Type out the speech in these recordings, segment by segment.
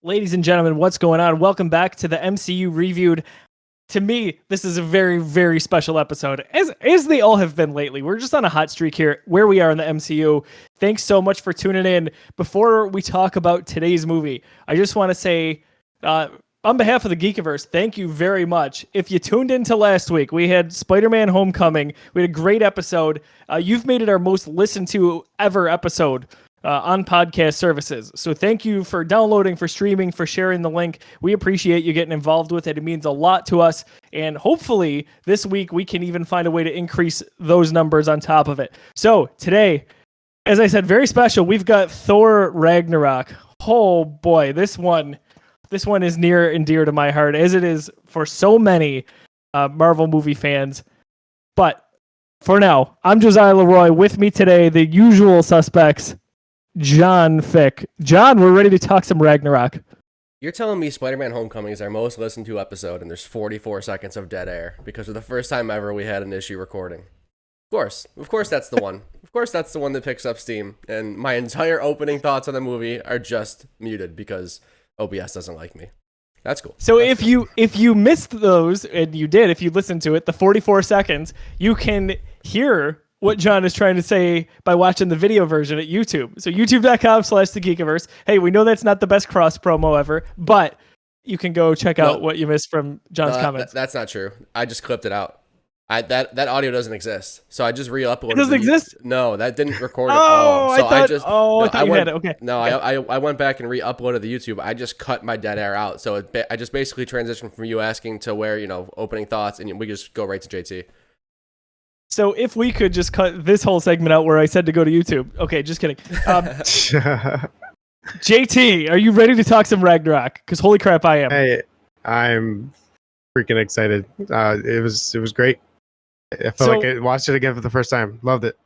Ladies and gentlemen, what's going on? Welcome back to the MCU Reviewed. To me, this is a very, very special episode, as they all have been lately. We're just on a hot streak here, where we are in the MCU. Thanks so much for tuning in. Before we talk about today's movie, I just want to say, on behalf of the Geekiverse, thank you very much. If you tuned into last week, we had Spider-Man Homecoming. We had a great episode. You've made it our most listened to ever episode on podcast services. So thank you for downloading, for streaming, for sharing the link. We appreciate you getting involved with it. It means a lot to us. And hopefully this week we can even find a way to increase those numbers on top of it. So today, as I said, very special. We've got Thor Ragnarok. Oh boy, this one is near and dear to my heart, as it is for so many Marvel movie fans. But for now, I'm Josiah Leroy. With me today, the usual suspects, John Fick. John, we're ready to talk some Ragnarok. You're telling me Spider-Man Homecoming is our most listened to episode and there's 44 seconds of dead air because for the first time ever we had an issue recording. Of course that's the one. Of course that's the one that picks up steam. And my entire opening thoughts on the movie are just muted because OBS doesn't like me. That's cool. So if you missed those, and you did, if you listened to it, the 44 seconds, you can hear what John is trying to say by watching the video version at YouTube. So youtube.com/thegeekiverse. Hey, we know that's not the best cross promo ever, but you can go check out what you missed from John's comments. That's not true. I just clipped it out. That audio doesn't exist. So I just re-uploaded it. Doesn't exist? No, that didn't record at all. So I thought you had it. Okay. No, okay. I went back and re-uploaded the YouTube. I just cut my dead air out. So I just basically transitioned from you asking to where, opening thoughts, and we just go right to JT. So if we could just cut this whole segment out where I said to go to YouTube. Okay, just kidding. JT, are you ready to talk some Ragnarok? Because holy crap, I am. Hey, I'm freaking excited. It was great. I felt like I watched it again for the first time. Loved it.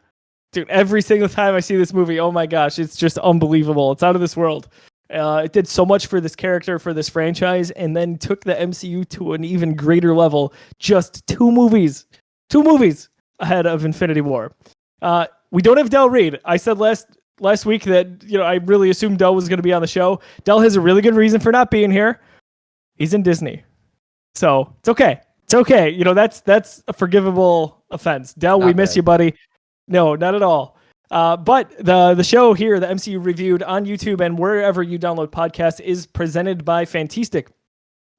Dude, every single time I see this movie, oh my gosh, it's just unbelievable. It's out of this world. It did so much for this character, for this franchise, and then took the MCU to an even greater level. Just two movies ahead of Infinity War. We don't have Del Reed. I said last week that I really assumed Del was going to be on the show. Del has a really good reason for not being here. He's in Disney, so it's okay. It's okay. That's a forgivable offense. Del, we miss you, buddy. No, not at all. But the show here, the MCU Reviewed on YouTube and wherever you download podcasts, is presented by Fantastic.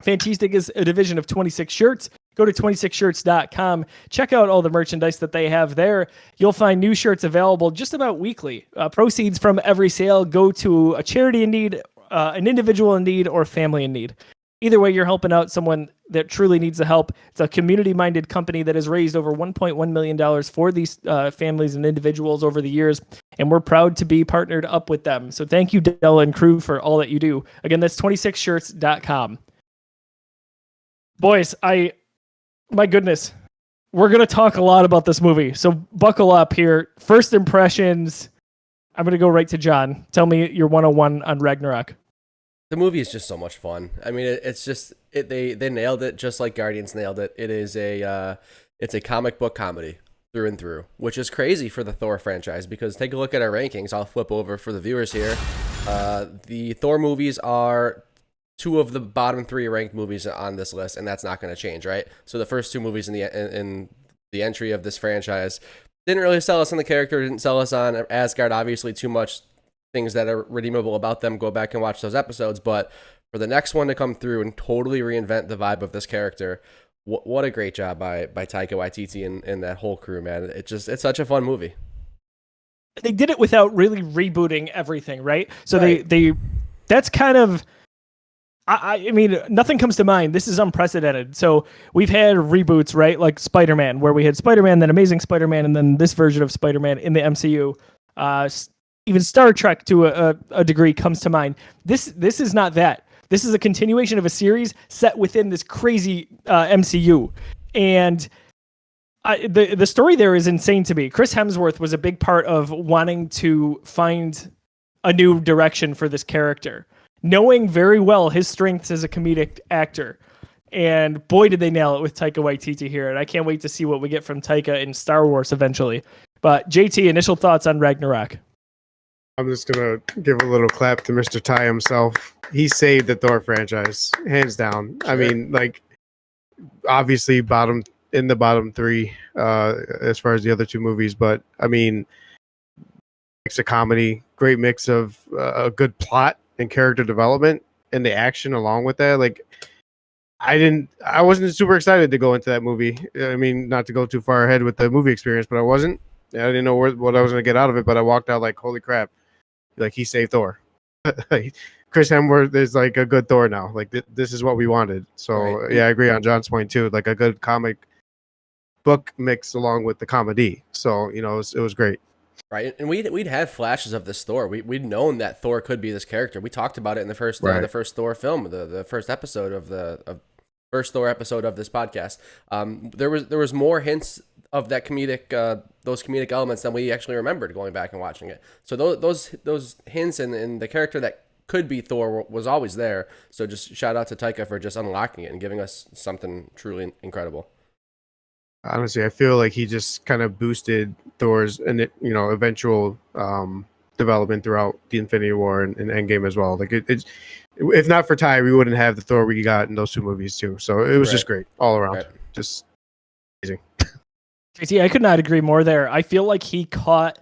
Fantastic is a division of 26 Shirts. Go to 26shirts.com. Check out all the merchandise that they have there. You'll find new shirts available just about weekly. Proceeds from every sale go to a charity in need, an individual in need, or family in need. Either way, you're helping out someone that truly needs the help. It's a community-minded company that has raised over $1.1 million for these families and individuals over the years, and we're proud to be partnered up with them. So thank you, Del and crew, for all that you do. Again, that's 26shirts.com. Boys, my goodness, we're going to talk a lot about this movie, so buckle up here. First impressions, I'm going to go right to John. Tell me your 101 on Ragnarok. The movie is just so much fun. I mean, it's just they nailed it just like Guardians nailed it. It is it's a comic book comedy through and through, which is crazy for the Thor franchise because take a look at our rankings. I'll flip over for the viewers here. The Thor movies are two of the bottom three ranked movies on this list, and that's not going to change, right? So the first two movies in the entry of this franchise didn't really sell us on the character, didn't sell us on Asgard, obviously too much things that are redeemable about them. Go back and watch those episodes, but for the next one to come through and totally reinvent the vibe of this character, what a great job by Taika Waititi and that whole crew, man. It's such a fun movie. They did it without really rebooting everything, right? So right. they that's kind of, I mean, nothing comes to mind. This is unprecedented. So we've had reboots, right? Like Spider-Man, where we had Spider-Man, then Amazing Spider-Man, and then this version of Spider-Man in the MCU. Even Star Trek, to a degree, comes to mind. This is not that. This is a continuation of a series set within this crazy MCU. And the story there is insane to me. Chris Hemsworth was a big part of wanting to find a new direction for this character, knowing very well his strengths as a comedic actor. And boy, did they nail it with Taika Waititi here. And I can't wait to see what we get from Taika in Star Wars eventually. But JT, initial thoughts on Ragnarok? I'm just gonna give a little clap to Mr. Ty himself. He saved the Thor franchise, hands down. I Sure. mean, like, obviously in the bottom three, as far as the other two movies, but I mean, mix of comedy, great mix of a good plot and character development, and the action along with that. Like, I wasn't super excited to go into that movie. I mean, not to go too far ahead with the movie experience, but I wasn't. I didn't know what I was gonna get out of it, but I walked out like, holy crap! Like, he saved Thor. Like, Chris Hemsworth is like a good Thor now. Like, this is what we wanted. So Right. yeah, I agree on John's point too. Like, a good comic book mix along with the comedy. So it was great. Right, and we'd had flashes of this Thor. We'd known that Thor could be this character. We talked about it in the first Right. the first Thor film, the first episode of the first Thor episode of this podcast. There was more hints of that those comedic elements than we actually remembered going back and watching it. So those hints and the character that could be Thor was always there. So just shout out to Taika for just unlocking it and giving us something truly incredible. Honestly, I feel like he just kind of boosted Thor's and eventual development throughout the Infinity War and Endgame as well. Like, it's if not for Ty, we wouldn't have the Thor we got in those two movies too. So it was just great all around. Right. Just amazing. JT, I could not agree more there. I feel like he caught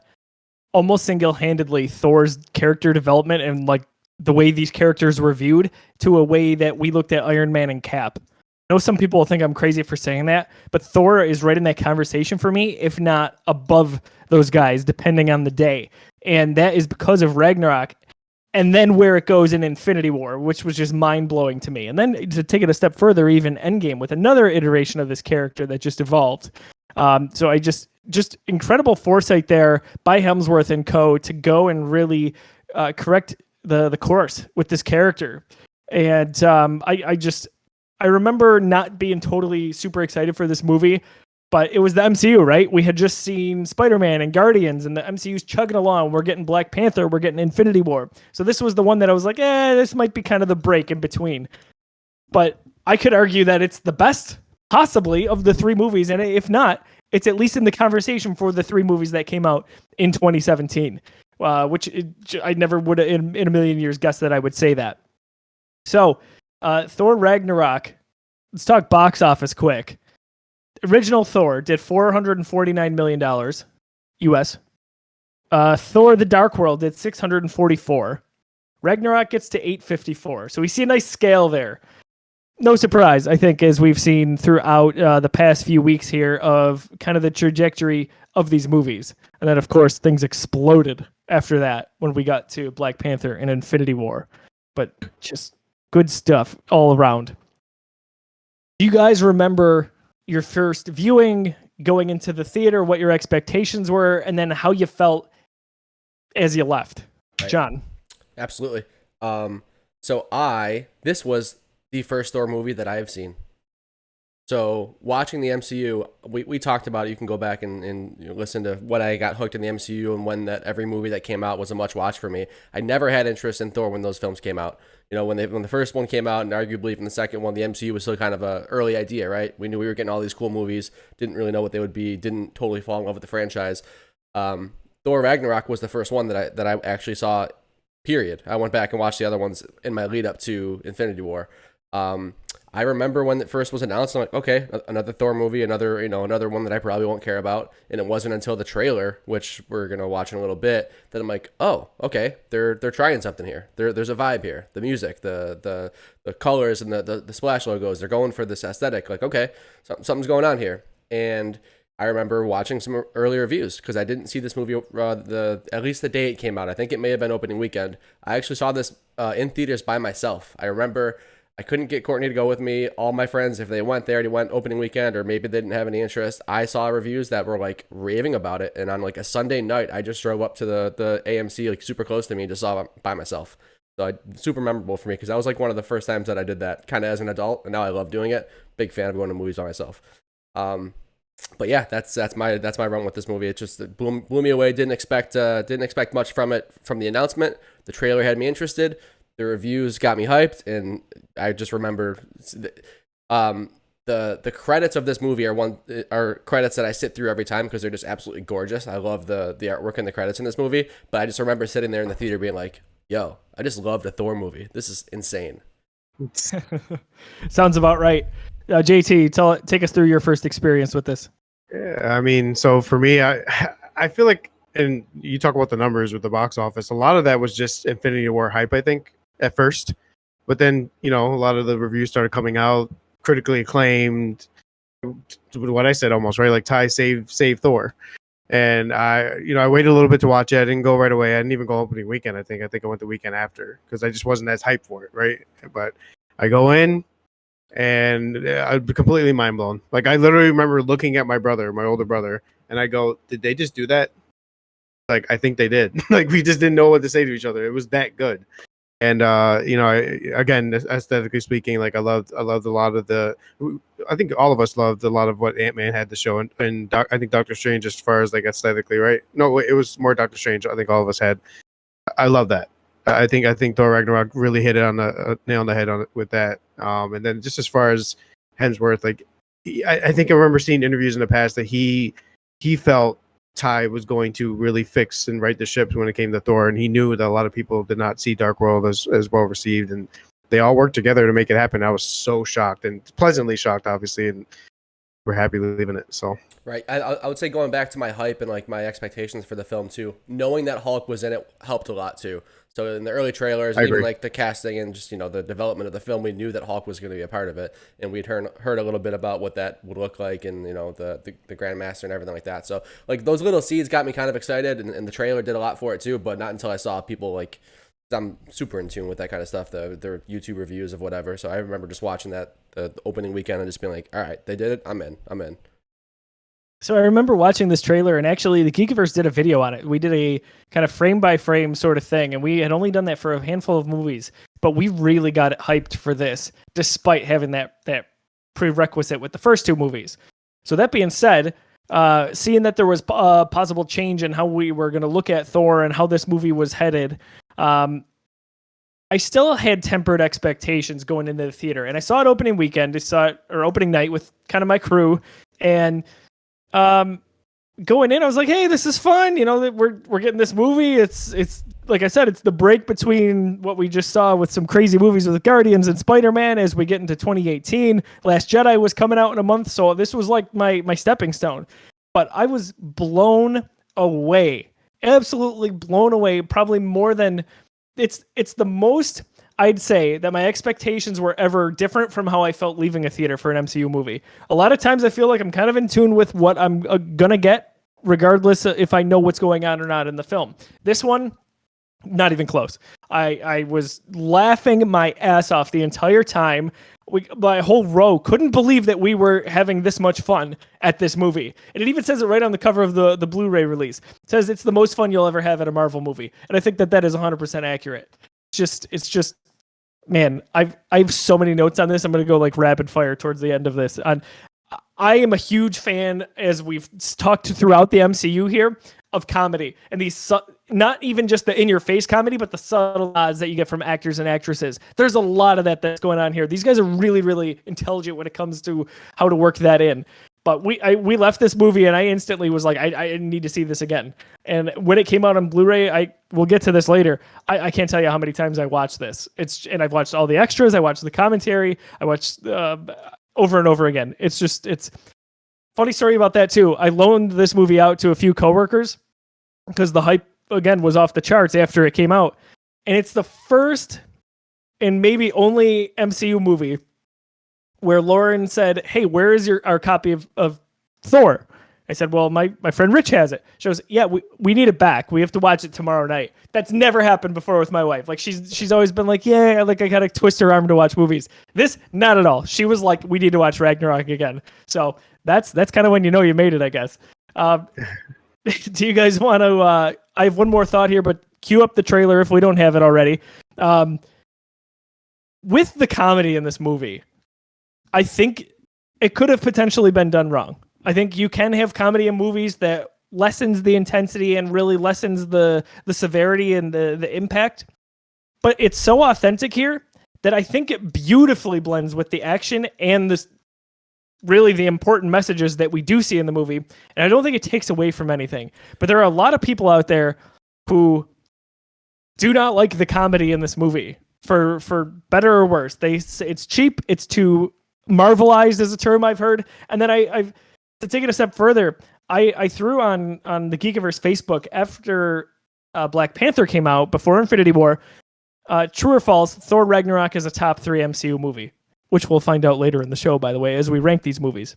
almost single-handedly Thor's character development and like the way these characters were viewed to a way that we looked at Iron Man and Cap. I know some people will think I'm crazy for saying that, but Thor is right in that conversation for me, if not above those guys, depending on the day. And that is because of Ragnarok and then where it goes in Infinity War, which was just mind-blowing to me. And then to take it a step further, even Endgame with another iteration of this character that just evolved. So I just incredible foresight there by Hemsworth and co. to go and really correct the course with this character. And I remember not being totally super excited for this movie, but it was the MCU, right? We had just seen Spider-Man and Guardians, and the MCU's chugging along. We're getting Black Panther, we're getting Infinity War. So this was the one that I was like, this might be kind of the break in between. But I could argue that it's the best, possibly, of the three movies, and if not, it's at least in the conversation for the three movies that came out in 2017, which I never would have in a million years guessed that I would say that. So, Thor Ragnarok, let's talk box office quick. Original Thor did $449 million US. Thor The Dark World did 644. Ragnarok gets to 854. So we see a nice scale there. No surprise, I think, as we've seen throughout the past few weeks here of kind of the trajectory of these movies. And then, of course, things exploded after that when we got to Black Panther and Infinity War. But just good stuff all around. Do you guys remember your first viewing, going into the theater, what your expectations were, and then how you felt as you left? Right. John? Absolutely. This was the first Thor movie that I have seen. So watching the MCU, we talked about it. You can go back and listen to what I got hooked in the MCU and when that every movie that came out was a much watch for me. I never had interest in Thor when those films came out. When the first one came out and arguably from the second one, the MCU was still kind of a early idea, right? We knew we were getting all these cool movies, didn't really know what they would be, didn't totally fall in love with the franchise. Thor Ragnarok was the first one that I actually saw, period. I went back and watched the other ones in my lead up to Infinity War. I remember when it first was announced, I'm like, okay, another Thor movie, another one that I probably won't care about. And it wasn't until the trailer, which we're going to watch in a little bit, that I'm like, oh, okay, they're trying something here. There's a vibe here. The music, the colors and the splash logos, they're going for this aesthetic. Like, okay, something's going on here. And I remember watching some early reviews because I didn't see this movie at least the day it came out. I think it may have been opening weekend. I actually saw this in theaters by myself. I remember I couldn't get Courtney to go with me. All my friends, if they went, they already went opening weekend, or maybe they didn't have any interest. I saw reviews that were like raving about it, and on like a Sunday night, I just drove up to the AMC like super close to me and just saw it by myself. So super memorable for me because that was like one of the first times that I did that kind of as an adult, and now I love doing it. Big fan of going to movies by myself. But yeah, that's my run with this movie. It just blew me away. Didn't expect much from it from the announcement. The trailer had me interested. The reviews got me hyped, and I just remember the the credits of this movie are credits that I sit through every time because they're just absolutely gorgeous. I love the artwork and the credits in this movie, but I just remember sitting there in the theater being like, yo, I just loved a Thor movie. This is insane. Sounds about right. JT, take us through your first experience with this. Yeah, I mean, so for me, I feel like, and you talk about the numbers with the box office, a lot of that was just Infinity War hype, I think, at first. But then, a lot of the reviews started coming out, critically acclaimed, what I said almost, right? Like Ty save Thor. And I waited a little bit to watch it. I didn't go right away. I didn't even go opening weekend, I think. I went the weekend after because I just wasn't as hyped for it, right? But I go in and I'd be completely mind blown. Like I literally remember looking at my older brother, and I go, did they just do that? Like, I think they did. Like, we just didn't know what to say to each other. It was that good. And again, aesthetically speaking, like I loved a lot of I think all of us loved a lot of what Ant-Man had to show, and I think Doctor Strange, as far as like aesthetically, right? No, it was more Doctor Strange. I think all of us had. I love that. I think Thor Ragnarok really hit it on the nail on the head with that. And then just as far as Hemsworth, like I think I remember seeing interviews in the past that he felt Ty was going to really fix and right the ship when it came to Thor, and he knew that a lot of people did not see Dark World as well received, and they all worked together to make it happen. I was so shocked and pleasantly shocked, obviously, and we're happy leaving it. So right, I would say going back to my hype and like my expectations for the film too, knowing that Hulk was in it helped a lot too. So in the early trailers, and even like the casting and just the development of the film, we knew that Hulk was going to be a part of it, and we'd heard a little bit about what that would look like, and the Grandmaster and everything like that. So like those little seeds got me kind of excited, and the trailer did a lot for it too. But not until I saw people like, I'm super in tune with that kind of stuff, their YouTube reviews of whatever. So I remember just watching that the opening weekend and just being like, all right, they did it, I'm in. So I remember watching this trailer, and actually the Geekiverse did a video on it. We did a kind of frame by frame sort of thing, and we had only done that for a handful of movies, but we really got it hyped for this, despite having that prerequisite with the first two movies. So that being said, seeing that there was a possible change in how we were going to look at Thor and how this movie was headed, I still had tempered expectations going into the theater. And I saw it opening weekend, opening night with kind of my crew, and going in, I was like, hey, this is fun. We're getting this movie. It's like I said, it's the break between what we just saw with some crazy movies with Guardians and Spider-Man as we get into 2018. Last Jedi was coming out in a month, so this was like my stepping stone. But I was blown away. Absolutely blown away. Probably more than it's the most I'd say that my expectations were ever different from how I felt leaving a theater for an MCU movie. A lot of times I feel like I'm kind of in tune with what I'm gonna get, regardless if I know what's going on or not in the film. This one, not even close. I was laughing my ass off the entire time. My whole row couldn't believe that we were having this much fun at this movie. And it even says it right on the cover of the Blu-ray release. It says it's the most fun you'll ever have at a Marvel movie. And I think that is 100% accurate. It's just, man, I have so many notes on this. I'm going to go like rapid fire towards the end of this. I am a huge fan, as we've talked throughout the MCU here, of comedy. And these, not even just the in-your-face comedy, but the subtle odds that you get from actors and actresses. There's a lot of that's going on here. These guys are really, really intelligent when it comes to how to work that in. But we left this movie, and I instantly was like, I need to see this again. And when it came out on Blu-ray, we'll get to this later. I can't tell you how many times I watched this. And I've watched all the extras. I watched the commentary. I watched over and over again. It's funny story about that too. I loaned this movie out to a few coworkers because the hype again was off the charts after it came out. And it's the first and maybe only MCU movie where Lauren said, hey, where is our copy of Thor? I said, well, my friend Rich has it. She goes, yeah, we need it back. We have to watch it tomorrow night. That's never happened before with my wife. Like she's always been like, yeah, like I gotta twist her arm to watch movies. This, not at all. She was like, we need to watch Ragnarok again. So that's kind of when you know you made it, I guess. Do you guys want to, I have one more thought here, but cue up the trailer if we don't have it already. With the comedy in this movie, I think it could have potentially been done wrong. I think you can have comedy in movies that lessens the intensity and really lessens the severity and the impact. But it's so authentic here that I think it beautifully blends with the action and really the important messages that we do see in the movie. And I don't think it takes away from anything. But there are a lot of people out there who do not like the comedy in this movie for better or worse. They say it's cheap. It's too marvelized, is a term I've heard. And then I've to take it a step further, I threw on the Geekiverse Facebook after Black Panther came out, before Infinity War, true or false, Thor Ragnarok is a top 3 MCU movie, which we'll find out later in the show, by the way, as we rank these movies.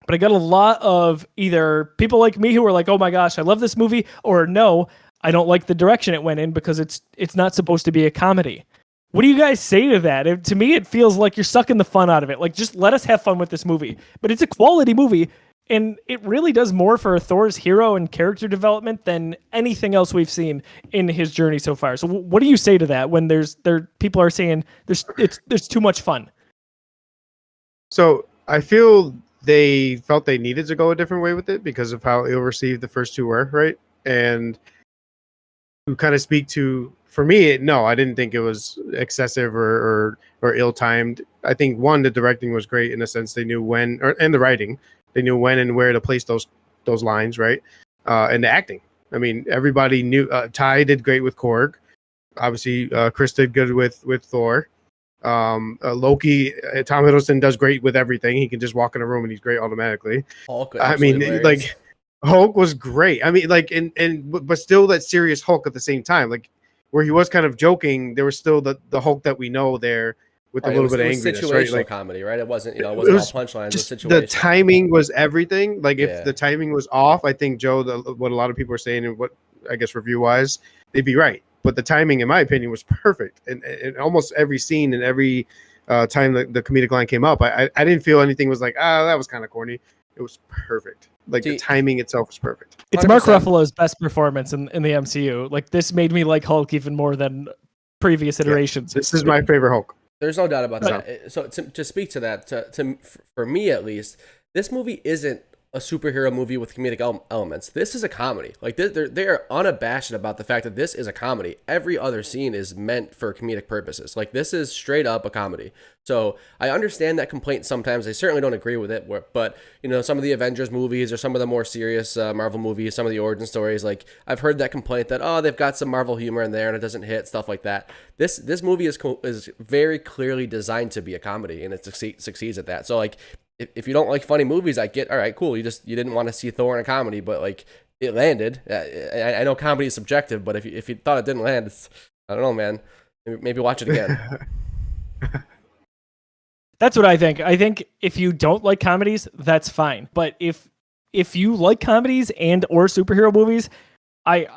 But I got a lot of either people like me who are like, oh my gosh, I love this movie, or no, I don't like the direction it went in because it's not supposed to be a comedy. What do you guys say to that? To me, it feels like you're sucking the fun out of it. Like, just let us have fun with this movie. But it's a quality movie, and it really does more for Thor's hero and character development than anything else we've seen in his journey so far. So what do you say to that when people are saying there's too much fun? So I feel they felt they needed to go a different way with it because of how ill-received the first two were, right? And to kind of speak to, for me, no, I didn't think it was excessive or ill-timed. I think, one, the directing was great in the sense they knew when, and the writing, they knew when and where to place those lines, right? And the acting. I mean, everybody knew. Ty did great with Korg. Obviously, Chris did good with Thor. Loki, Tom Hiddleston does great with everything. He can just walk in a room and he's great automatically. Hulk, I mean, hilarious. like, Hulk was great. I mean, like, but still that serious Hulk at the same time. Like, where he was kind of joking, there was still the Hulk that we know there with a little bit of angriness, situational right? Like, comedy, right? It wasn't, it wasn't all punchlines. Just It was the situational. timing was everything. Like, if the timing was off, I think, Joe, what a lot of people are saying, and what I guess review wise, they'd be right. But the timing, in my opinion, was perfect. And almost every scene and every time the comedic line came up, I didn't feel anything was like, that was kind of corny. It was perfect. Like, the timing itself was perfect. It's 100%. Mark Ruffalo's best performance in the MCU. Like, this made me like Hulk even more than previous iterations. Yeah, this is my favorite Hulk. There's no doubt about that. So to speak to that, for me at least, this movie isn't a superhero movie with comedic elements. This is a comedy. Like, they are unabashed about the fact that this is a comedy. Every other scene is meant for comedic purposes. Like, this is straight up a comedy. So I understand that complaint sometimes. I certainly don't agree with it. But, you know, some of the Avengers movies or some of the more serious Marvel movies, some of the origin stories, like, I've heard that complaint that, they've got some Marvel humor in there and it doesn't hit, stuff like that. This movie is very clearly designed to be a comedy, and it succeeds at that. So, like, if you don't like funny movies, I get, all right, cool. You didn't want to see Thor in a comedy, but, like, it landed. I know comedy is subjective, but if you thought it didn't land, I don't know, man. Maybe watch it again. That's what I think. I think if you don't like comedies, that's fine. But if you like comedies and or superhero movies, I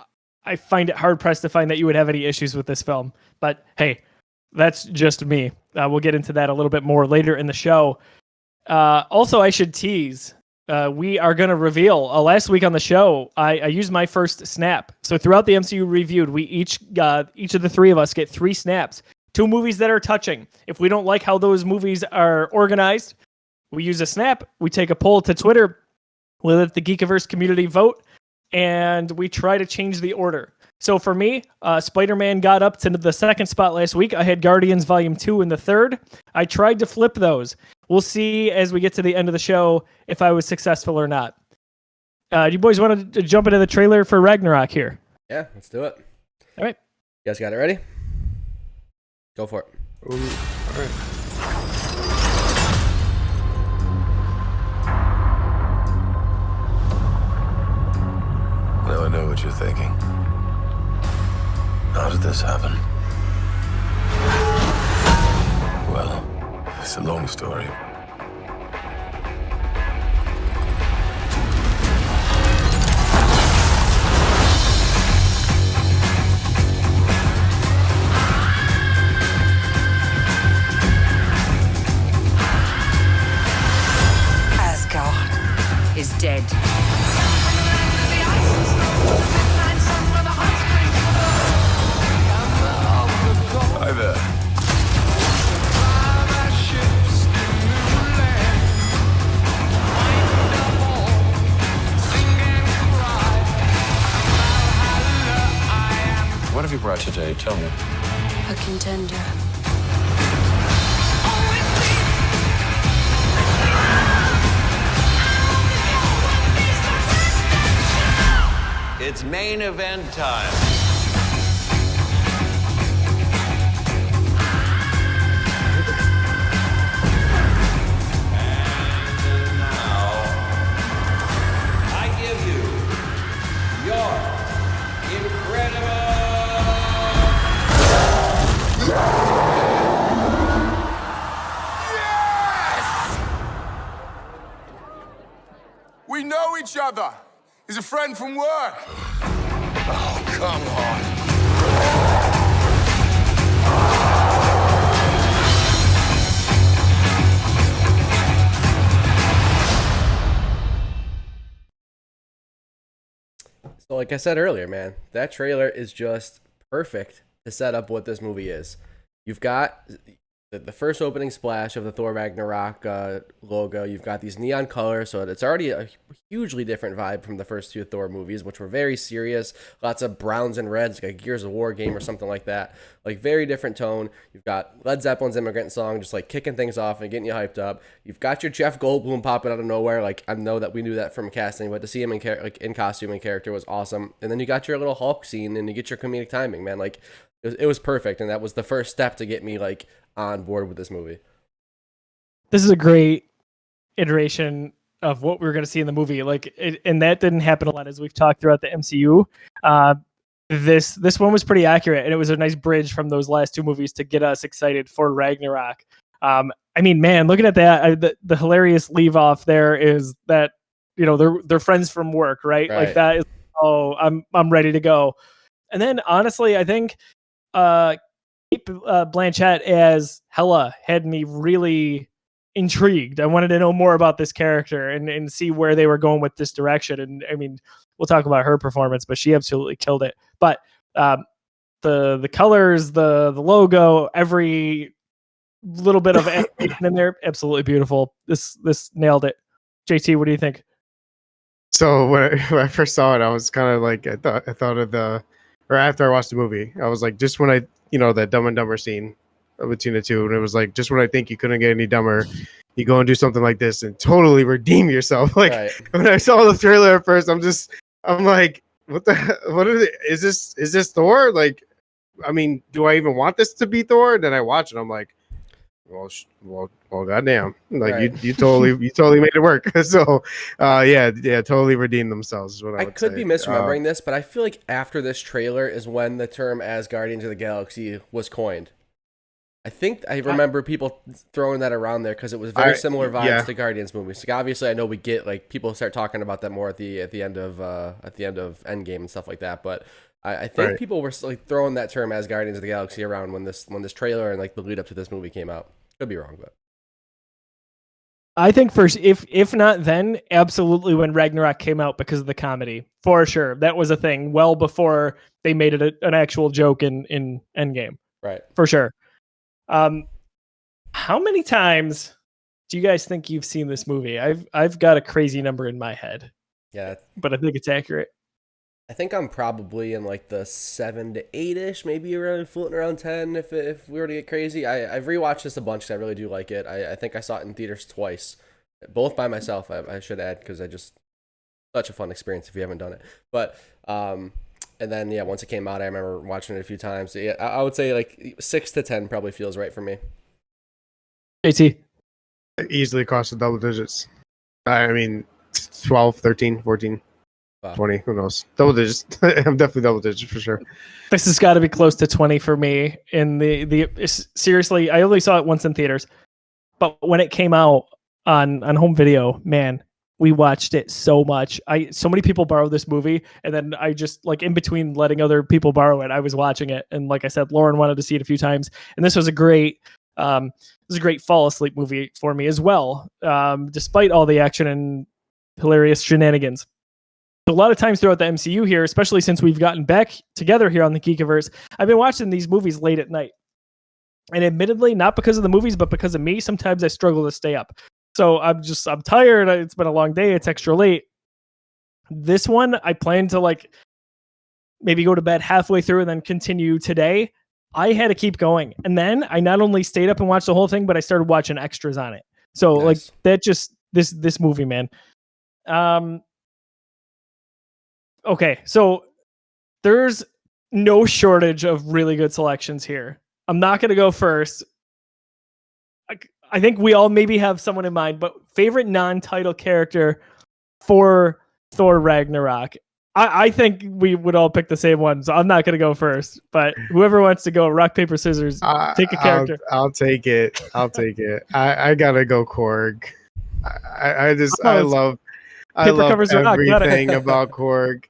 find it hard pressed to find that you would have any issues with this film. But hey, that's just me. We'll get into that a little bit more later in the show. Also, I should tease, we are going to reveal, last week on the show, I used my first snap. So throughout the MCU Reviewed, we each of the three of us get 3 snaps, 2 movies that are touching. If we don't like how those movies are organized, we use a snap, we take a poll to Twitter, we let the Geekiverse community vote, and we try to change the order. So for me, Spider-Man got up to the 2nd spot last week. I had Guardians Volume 2 in the 3rd. I tried to flip those. We'll see as we get to the end of the show if I was successful or not. Do you boys want to jump into the trailer for Ragnarok here? Yeah, let's do it. All right. You guys got it ready? Go for it. Ooh, all right. Now I know what you're thinking. How did this happen? Well, it's a long story. Asgard is dead. Hi there. What have you brought today? Tell me. A contender. It's main event time. And now, I give you your incredible... We know each other. He's a friend from work. Oh, come on. So like I said earlier, man, that trailer is just perfect to set up what this movie is. You've got the first opening splash of the Thor Ragnarok logo. You've got these neon colors, so it's already a hugely different vibe from the first two Thor movies, which were very serious. Lots of browns and reds, like a Gears of War game or something like that. Like very different tone. You've got Led Zeppelin's Immigrant Song, just like kicking things off and getting you hyped up. You've got your Jeff Goldblum popping out of nowhere. Like I know that we knew that from casting, but to see him in costume and character was awesome. And then you got your little Hulk scene, and you get your comedic timing, man. Like it was perfect, and that was the first step to get me like on board with this movie. This is a great iteration of what we were going to see in the movie. And that didn't happen a lot as we've talked throughout the MCU. This one was pretty accurate, and it was a nice bridge from those last two movies to get us excited for Ragnarok. I mean, man, looking at that, the hilarious leave off there is that, you know, they're friends from work, right? Like that is, oh, I'm ready to go. And then honestly, I think, Blanchett as Hela had me really intrigued. I wanted to know more about this character and see where they were going with this direction. And I mean, we'll talk about her performance, but she absolutely killed it. But the colors, the logo, every little bit of animation in there, absolutely beautiful. This nailed it. JT, what do you think? So when I first saw it, I was kind of like, I thought of or after I watched the movie, I was like, just when that Dumb and Dumber scene between the two, and it was like, just when I think you couldn't get any dumber, you go and do something like this and totally redeem yourself. Like when I saw the trailer at first, I'm like, what is this Thor? Like, I mean, do I even want this to be Thor? And then I watch it, I'm like, well, goddamn! Like you totally made it work. So, yeah, totally redeemed themselves. Is what I could say. be misremembering this, but I feel like after this trailer is when the term "as Guardians of the Galaxy" was coined. I think I remember people throwing that around there because it was very similar vibes to Guardians movies. Like obviously, I know we get like people start talking about that more at the end of Endgame and stuff like that, but. I think people were like throwing that term as Guardians of the Galaxy around when this trailer and like the lead up to this movie came out. Could be wrong, but I think first, if not then, absolutely when Ragnarok came out because of the comedy, for sure. That was a thing well before they made it an actual joke in Endgame. Right. For sure. How many times do you guys think you've seen this movie? I've got a crazy number in my head. Yeah. But I think it's accurate. I think I'm probably in like the 7 to 8-ish, maybe around floating around 10 if we were to get crazy. I've rewatched this a bunch because I really do like it. I think I saw it in theaters twice, both by myself, I should add, because such a fun experience if you haven't done it. But, and then, yeah, once it came out, I remember watching it a few times. So, yeah, I would say like 6 to 10 probably feels right for me. JT? Easily crossed the double digits. I mean, 12, 13, 14. 20, who knows? Double digits. I'm definitely double digits for sure. This has got to be close to 20 for me. In the seriously, I only saw it once in theaters, but when it came out on home video, man, we watched it so much. So many people borrowed this movie, and then I just like in between letting other people borrow it, I was watching it, and like I said, Lauren wanted to see it a few times, and this was a great fall asleep movie for me as well, despite all the action and hilarious shenanigans. A lot of times throughout the MCU here, especially since we've gotten back together here on the Geekiverse, I've been watching these movies late at night. And admittedly, not because of the movies, but because of me, sometimes I struggle to stay up. So I'm tired. It's been a long day. It's extra late. This one, I plan to like maybe go to bed halfway through and then continue today. I had to keep going. And then I not only stayed up and watched the whole thing, but I started watching extras on it. So nice. Like that just, this movie, man. Okay, so there's no shortage of really good selections here. I'm not going to go first. I think we all maybe have someone in mind, but favorite non-title character for Thor Ragnarok. I think we would all pick the same one, so I'm not going to go first. But whoever wants to go, rock, paper, scissors, take a character. I'll take it. I'll take it. I gotta go Korg. I just I love covers the rock, got it. everything about Korg.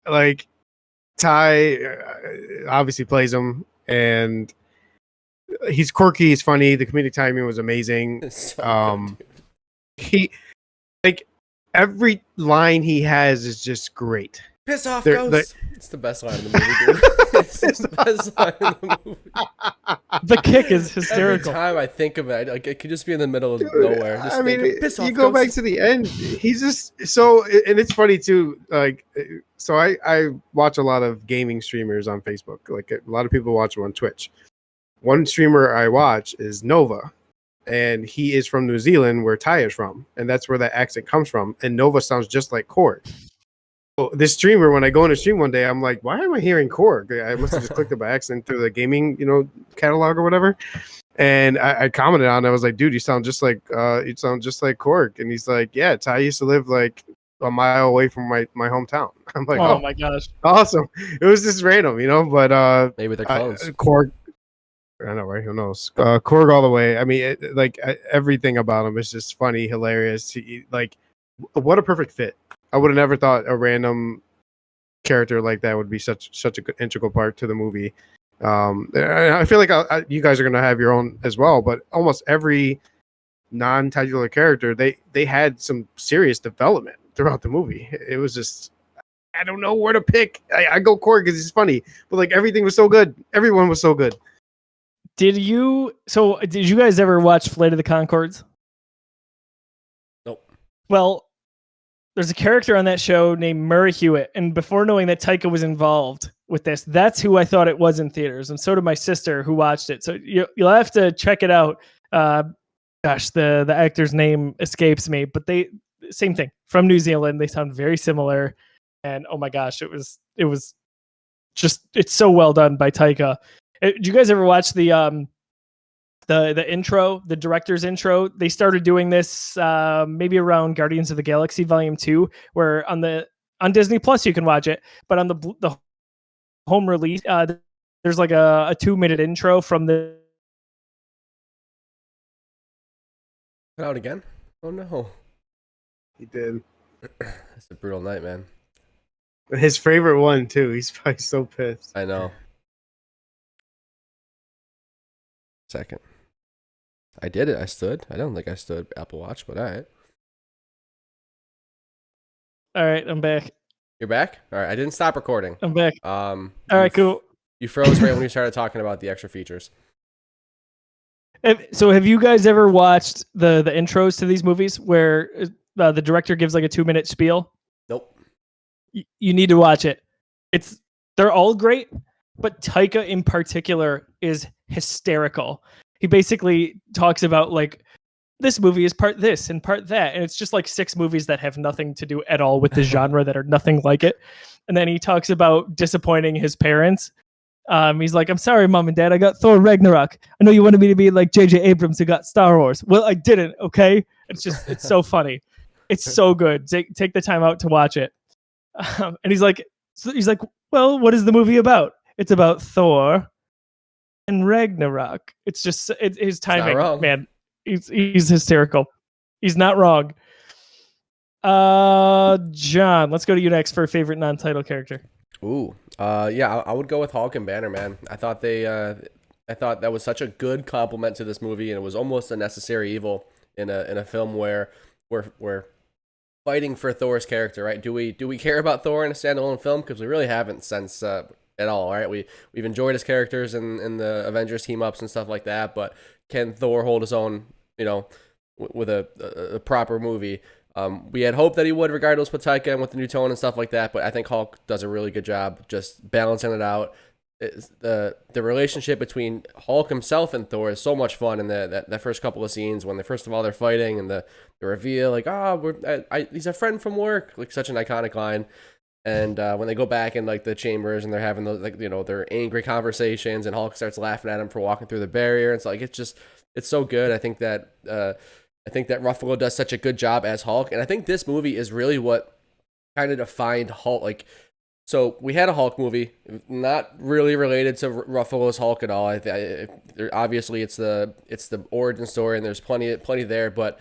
Like Ty obviously plays him, and he's quirky. He's funny. The comedic timing was amazing. It's so good, dude. He like every line he has is just great. Piss off, They're- Ghost. It's the best line in the movie, dude. It's the best line in the movie. The kick is Every hysterical. time I think of it, like, it could just be in the middle of nowhere. Just I mean, piss off, you go Ghost. back to the end. He's just so, and it's funny too. Like, so I watch a lot of gaming streamers on Facebook. Like a lot of people watch them on Twitch. One streamer I watch is Nova, and he is from New Zealand, where Ty is from, and that's where that accent comes from. And Nova sounds just like Korg. So this streamer, when I go in a stream one day, I'm like, why am I hearing Korg? I must have just clicked it by accident through the gaming, catalog or whatever. And I commented on it. I was like, dude, you sound just like Korg. And he's like, yeah, Ty used to live like a mile away from my hometown. I'm like, Oh oh, my gosh. awesome. It was just random, but Maybe they're close. Korg. I don't know, right? Who knows? Korg all the way. I mean, everything about him is just funny, hilarious. What a perfect fit. I would have never thought a random character like that would be such a good integral part to the movie. I feel like you guys are going to have your own as well, but almost every non-titular character, they had some serious development throughout the movie. It was just, I don't know where to pick. I go Korg because he's funny, but like everything was so good. Everyone was so good. Did you guys ever watch Flight of the Conchords? Nope. Well, there's a character on that show named Murray Hewitt, and before knowing that Taika was involved with this, that's who I thought it was in theaters, and so did my sister who watched it. So you'll have to check it out. Gosh, the actor's name escapes me, but same thing, from New Zealand. They sound very similar, and oh my gosh, it was just, it's so well done by Taika. Did you guys ever watch the intro, the director's intro? They started doing this maybe around Guardians of the Galaxy Volume 2, where on Disney Plus you can watch it, but on the home release, there's like a 2-minute intro from the. Out again? Oh no. He did. That's a brutal night, man. His favorite one too. He's probably so pissed. I know. Second. I did it. I stood. I don't think I stood Apple Watch, but all right. All right, I'm back. You're back? All right. I didn't stop recording. I'm back. All right, cool. You froze right when you started talking about the extra features. So have you guys ever watched the intros to these movies where the director gives like a 2-minute spiel? Nope. You need to watch it. They're all great, but Taika in particular is hysterical. He basically talks about like, this movie is part this and part that, and it's just like 6 movies that have nothing to do at all with the genre, that are nothing like it. And then he talks about disappointing his parents. He's like, I'm sorry, Mom and Dad, I got Thor Ragnarok. I know you wanted me to be like J.J. Abrams who got Star Wars. Well, I didn't, okay? It's so funny. It's so good. Take the time out to watch it. And he's like, well, what is the movie about? It's about Thor and Ragnarok. It's just his timing, wrong. man. He's hysterical. He's not wrong. John, let's go to you next for a favorite non-title character. Ooh. Yeah, I would go with Hulk and Banner, man. I thought that was such a good compliment to this movie, and it was almost a necessary evil in a film where we're fighting for Thor's character, right? Do we care about Thor in a standalone film? Because we really haven't since at all, right? We've enjoyed his characters in the Avengers team ups and stuff like that, but can Thor hold his own, with a proper movie? We had hoped that he would, regardless with Taika and with the new tone and stuff like that, but I think Hulk does a really good job just balancing it out. The relationship between Hulk himself and Thor is so much fun in that first couple of scenes when they're fighting, and the reveal, like, he's a friend from work, like such an iconic line. And when they go back in like the chambers and they're having those like their angry conversations, and Hulk starts laughing at him for walking through the barrier. It's like it's so good. I think that Ruffalo does such a good job as Hulk, and I think this movie is really what kind of defined Hulk. Like, so we had a Hulk movie, not really related to Ruffalo's Hulk at all. Obviously, it's the origin story, and there's plenty there, but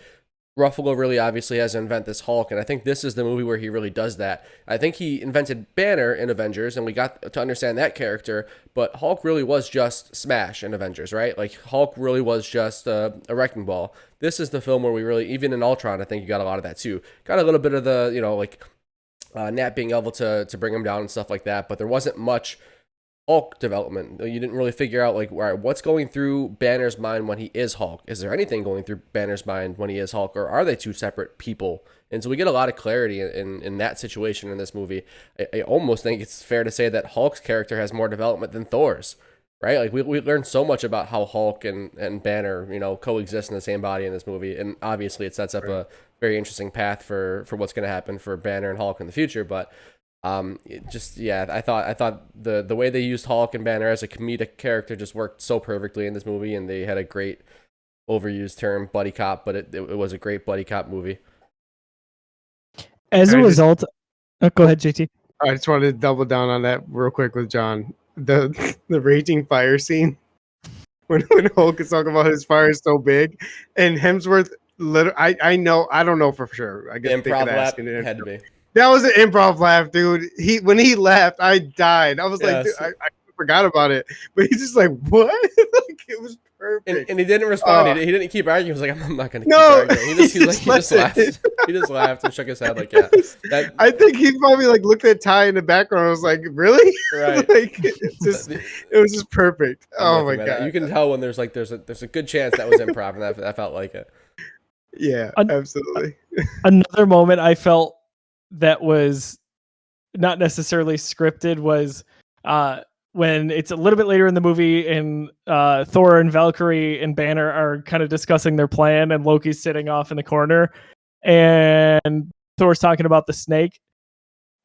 Ruffalo really obviously has to invent this Hulk, and I think this is the movie where he really does that. I think he invented Banner in Avengers, and we got to understand that character, but Hulk really was just Smash in Avengers, right? Like, Hulk really was just a wrecking ball. This is the film where we really, even in Ultron, I think you got a lot of that too. Got a little bit of the, Nat being able to bring him down and stuff like that, but there wasn't much Hulk development. You didn't really figure out, like, all right, what's going through Banner's mind when he is Hulk? Is there anything going through Banner's mind when he is Hulk, or are they two separate people? And so we get a lot of clarity in that situation in this movie. I almost think it's fair to say that Hulk's character has more development than Thor's, right? Like, we learned so much about how Hulk and Banner, coexist in the same body in this movie, and obviously it sets up a very interesting path for what's going to happen for Banner and Hulk in the future, but I thought the way they used Hulk and Banner as a comedic character just worked so perfectly in this movie, and they had a great overused term, buddy cop, but it was a great buddy cop movie. As a result, go ahead, JT. I just wanted to double down on that real quick with John. The raging fire scene when Hulk is talking about his fire is so big, and Hemsworth. I don't know for sure. I guess Improv laugh had to be. That was an improv laugh, dude. When he laughed, I died. I was like, dude, I forgot about it. But he's just like, what? Like, it was perfect. And he didn't respond. He didn't keep arguing. He was like, I'm not going to keep arguing. He just laughed. He just laughed and shook his head like, yeah. I think he probably like looked at Ty in the background. I was like, really? Right. Like, it was just perfect. Oh my God. You can tell when there's a good chance that was improv, and that felt like it. Yeah, absolutely. Another moment I felt that was not necessarily scripted was when it's a little bit later in the movie, and Thor and Valkyrie and Banner are kind of discussing their plan, and Loki's sitting off in the corner, and Thor's talking about the snake.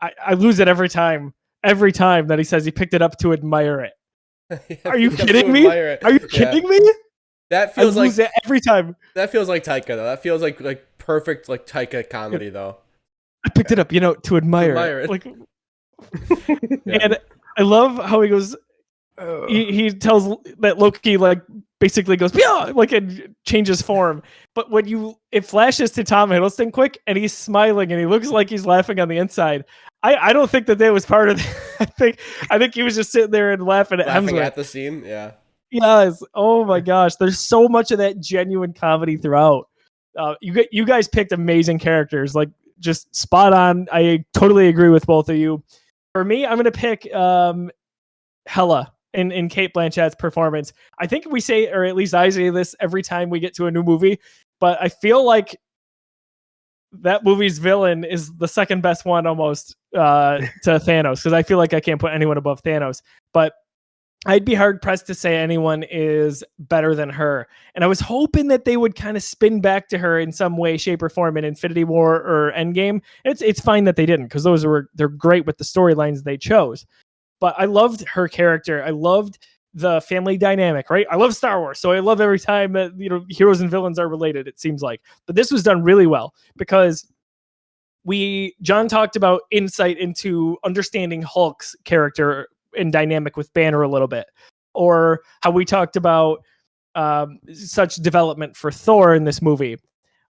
I lose it every time that he says he picked it up to admire it. Are you kidding me? Are you kidding me? That feels like it every time. That feels like Taika though. That feels like perfect like Taika comedy though. I picked it up, to admire it. Like, and I love how he goes. He tells that Loki basically goes and changes form. But when it flashes to Tom Hiddleston quick, and he's smiling and he looks like he's laughing on the inside. I don't think that was part of it. I think he was just sitting there and laughing at the scene. Yeah. Yes. Oh my gosh. There's so much of that genuine comedy throughout. You guys picked amazing characters, like just spot on. I totally agree with both of you. For me, I'm going to pick Hela in Cate Blanchett's performance. I think we say, or at least I say this every time we get to a new movie, but I feel like that movie's villain is the second best one almost to Thanos, because I feel like I can't put anyone above Thanos. But I'd be hard pressed to say anyone is better than her. And I was hoping that they would kind of spin back to her in some way, shape, or form in Infinity War or Endgame. It's fine that they didn't, because they're great with the storylines they chose. But I loved her character. I loved the family dynamic, right? I love Star Wars, so I love every time that heroes and villains are related, it seems like. But this was done really well, because John talked about insight into understanding Hulk's character and dynamic with Banner a little bit, or how we talked about such development for Thor in this movie.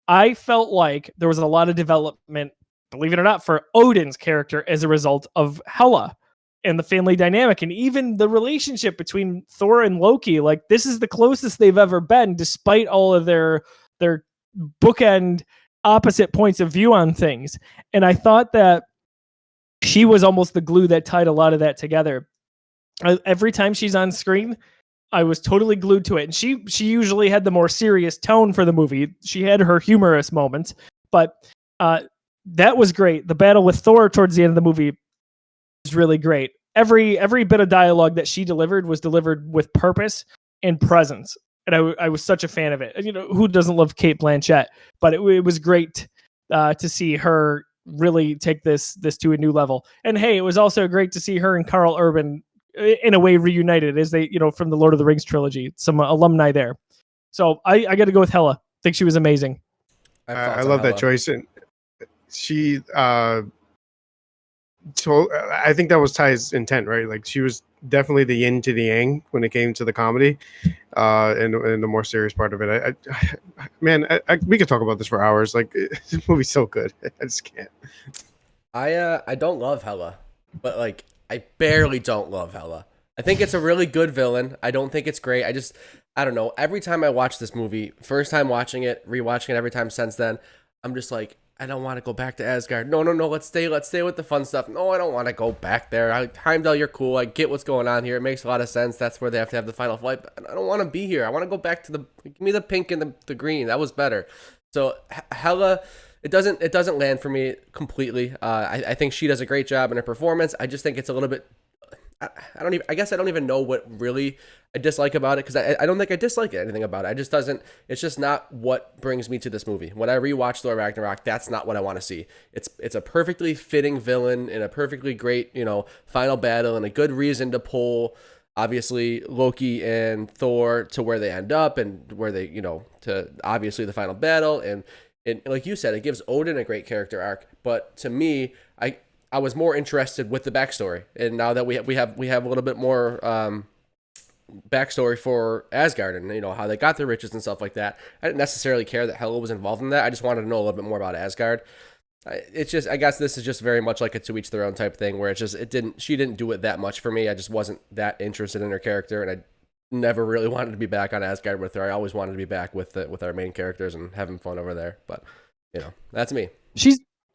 I felt like there was a lot of development, believe it or not, for Odin's character as a result of Hela and the family dynamic, and even the relationship between Thor and Loki. Like, this is the closest they've ever been, despite all of their bookend opposite points of view on things. And I thought that she was almost the glue that tied a lot of that together. Every time she's on screen, I was totally glued to it. And she usually had the more serious tone for the movie. She had her humorous moments, but that was great. The battle with Thor towards the end of the movie was really great. Every bit of dialogue that she delivered was delivered with purpose and presence. And I was such a fan of it. Who doesn't love Cate Blanchett? But it was great to see her really take this to a new level. And hey, it was also great to see her and Carl Urban in a way reunited as they, from the Lord of the Rings trilogy, some alumni there. So I got to go with Hela. I think she was amazing. I love that choice, and she so I think that was Ty's intent, right? Like she was definitely the yin to the yang when it came to the comedy, and the more serious part of it. We could talk about this for hours. Like this movie's so good, I just can't. I don't love Hela, but like I barely don't love Hela. I think it's a really good villain. I don't think it's great. I don't know. Every time I watch this movie, first time watching it, rewatching it every time since then, I'm just like, I don't want to go back to Asgard. No. Let's stay with the fun stuff. No, I don't want to go back there. Heimdall, you're cool. I get what's going on here. It makes a lot of sense. That's where they have to have the final fight. But I don't want to be here. I want to go back to give me the pink and the green. That was better. So Hela, it doesn't land for me completely. I think she does a great job in her performance. I just think it's a little bit. I guess I don't even know what really I dislike about it, because I don't think I dislike anything about it. It's just not what brings me to this movie. When I rewatch Thor Ragnarok, that's not what I want to see. It's a perfectly fitting villain and a perfectly great, final battle, and a good reason to pull, obviously, Loki and Thor to where they end up, and where they, to obviously the final battle. And like you said, it gives Odin a great character arc. But to me, I was more interested with the backstory, and now that we have a little bit more backstory for Asgard, and how they got their riches and stuff like that. I didn't necessarily care that Hela was involved in that. I just wanted to know a little bit more about Asgard. It's just, I guess this is just very much like a to each their own type thing, where she didn't do it that much for me. I just wasn't that interested in her character, and I never really wanted to be back on Asgard with her. I always wanted to be back with our main characters and having fun over there. But that's me.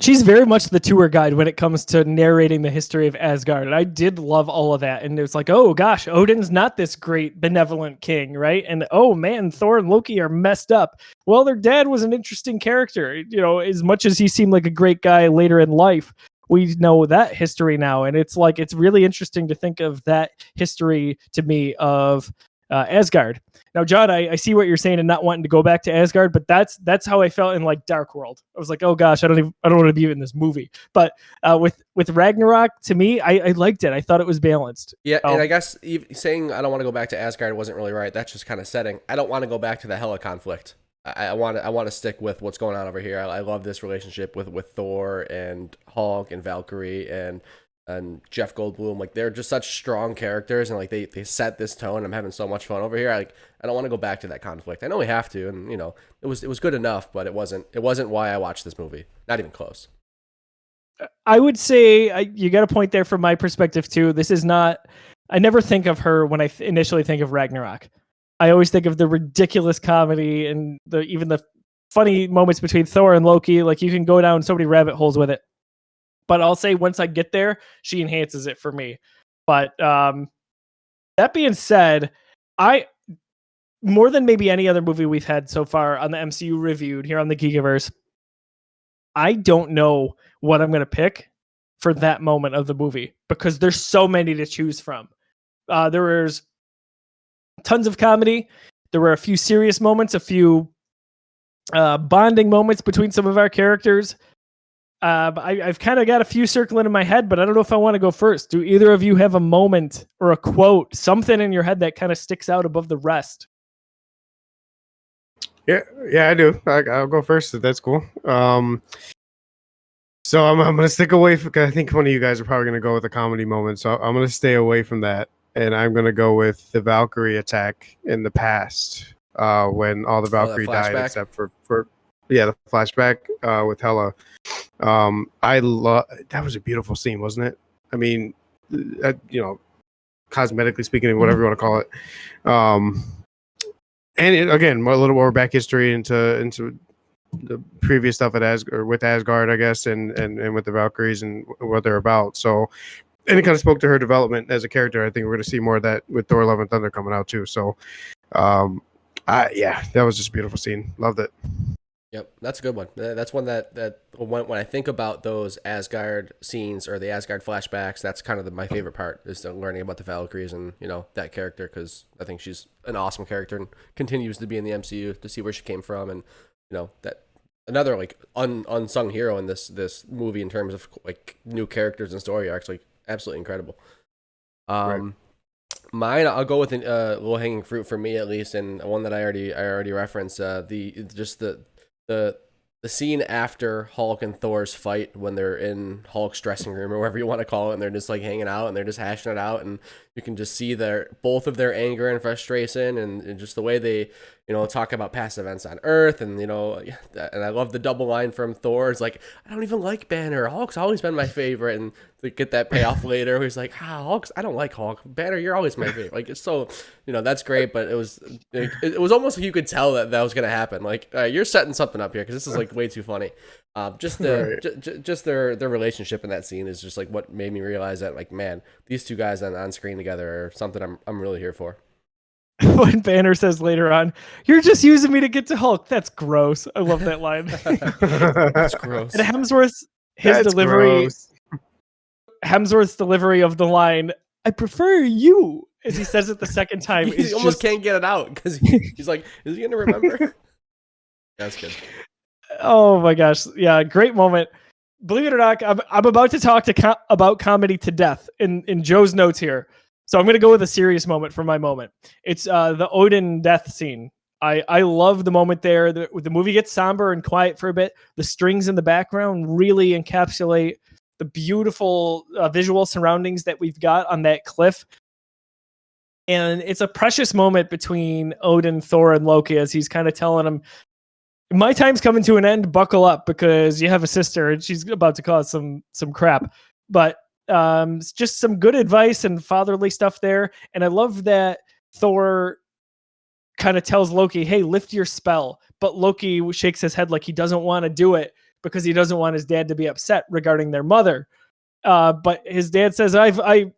She's very much the tour guide when it comes to narrating the history of Asgard. And I did love all of that. And it was like, oh gosh, Odin's not this great benevolent king, right? And oh man, Thor and Loki are messed up. Well, their dad was an interesting character. As much as he seemed like a great guy later in life, we know that history now. And it's really interesting to think of that history to me of Asgard. Now, John, I see what you're saying and not wanting to go back to Asgard, but that's how I felt in like Dark World. I was like, oh gosh, I don't want to be in this movie. But with Ragnarok, to me, I liked it. I thought it was balanced. Yeah, and I guess saying I don't want to go back to Asgard wasn't really right. That's just kind of setting. I don't want to go back to the Hela conflict. I want to stick with what's going on over here. I love this relationship with Thor and Hulk and Valkyrie and Jeff Goldblum. Like, they're just such strong characters, and like they set this tone. I'm having so much fun over here. I don't want to go back to that conflict. I know we have to, and it was good enough, but it wasn't why I watched this movie. Not even close. I would say you got a point there from my perspective too. This is not. I never think of her when I initially think of Ragnarok. I always think of the ridiculous comedy and even the funny moments between Thor and Loki. Like, you can go down so many rabbit holes with it. But I'll say once I get there, she enhances it for me. But that being said, more than maybe any other movie we've had so far on the MCU Reviewed here on the Geekiverse, I don't know what I'm going to pick for that moment of the movie, because there's so many to choose from. There was tons of comedy. There were a few serious moments, a few bonding moments between some of our characters. I've kind of got a few circling in my head, but I don't know if I want to go first. Do either of you have a moment or a quote, something in your head that kind of sticks out above the rest? Yeah, I do. I'll go first, if that's cool. So I'm going to stick away from, I think one of you guys are probably going to go with a comedy moment, so I'm going to stay away from that, and I'm going to go with the Valkyrie attack in the past, when all the Valkyrie died except for the flashback with Hela. That was a beautiful scene, wasn't it? I mean, cosmetically speaking, whatever you want to call it. And again, a little more back history into the previous stuff with Asgard, I guess, and with the Valkyries and what they're about. So, and it kind of spoke to her development as a character. I think we're going to see more of that with Thor: Love and Thunder coming out too. So, that was just a beautiful scene. Loved it. Yep, that's a good one. That's one that when I think about those Asgard scenes or the Asgard flashbacks, that's kind of my favorite part, is learning about the Valkyries and that character, because I think she's an awesome character and continues to be in the MCU, to see where she came from, and that another like unsung hero in this movie in terms of like new characters and story arcs. Like absolutely incredible. Right. Mine, I'll go with a low hanging fruit for me at least, and one that I already referenced. The scene after Hulk and Thor's fight when they're in Hulk's dressing room or whatever you want to call it, and they're just like hanging out and they're just hashing it out, and you can just see both of their anger and frustration, and just the way they talk about past events on Earth, and and I love the double line from Thor. It's like, I don't even like Banner. Hulk's always been my favorite, and to get that payoff later, where he's like, I don't like Hulk. Banner, you're always my favorite. Like, it's so, that's great, but it was almost like you could tell that was gonna happen. Like, you're setting something up here because this is like way too funny. Just their relationship in that scene is just like what made me realize that, like, man, these two guys on screen together are something I'm really here for. When Banner says later on, "You're just using me to get to Hulk," that's gross. I love that line. That's gross. And Hemsworth's Hemsworth's delivery of the line, "I prefer you," as he says it the second time, he almost can't get it out because he's like, is he gonna remember? That's good. Oh my gosh, yeah, great moment. Believe it or not, I'm about to talk about comedy to death in Joe's notes here. So I'm going to go with a serious moment for my moment. It's the Odin death scene. I love the moment there. The movie gets somber and quiet for a bit. The strings in the background really encapsulate the beautiful visual surroundings that we've got on that cliff. And it's a precious moment between Odin, Thor, and Loki as he's kind of telling him, my time's coming to an end. Buckle up because you have a sister and she's about to cause some crap. But just some good advice and fatherly stuff there. And I love that Thor kind of tells Loki, hey, lift your spell. But Loki shakes his head like he doesn't want to do it because he doesn't want his dad to be upset regarding their mother. But his dad says, it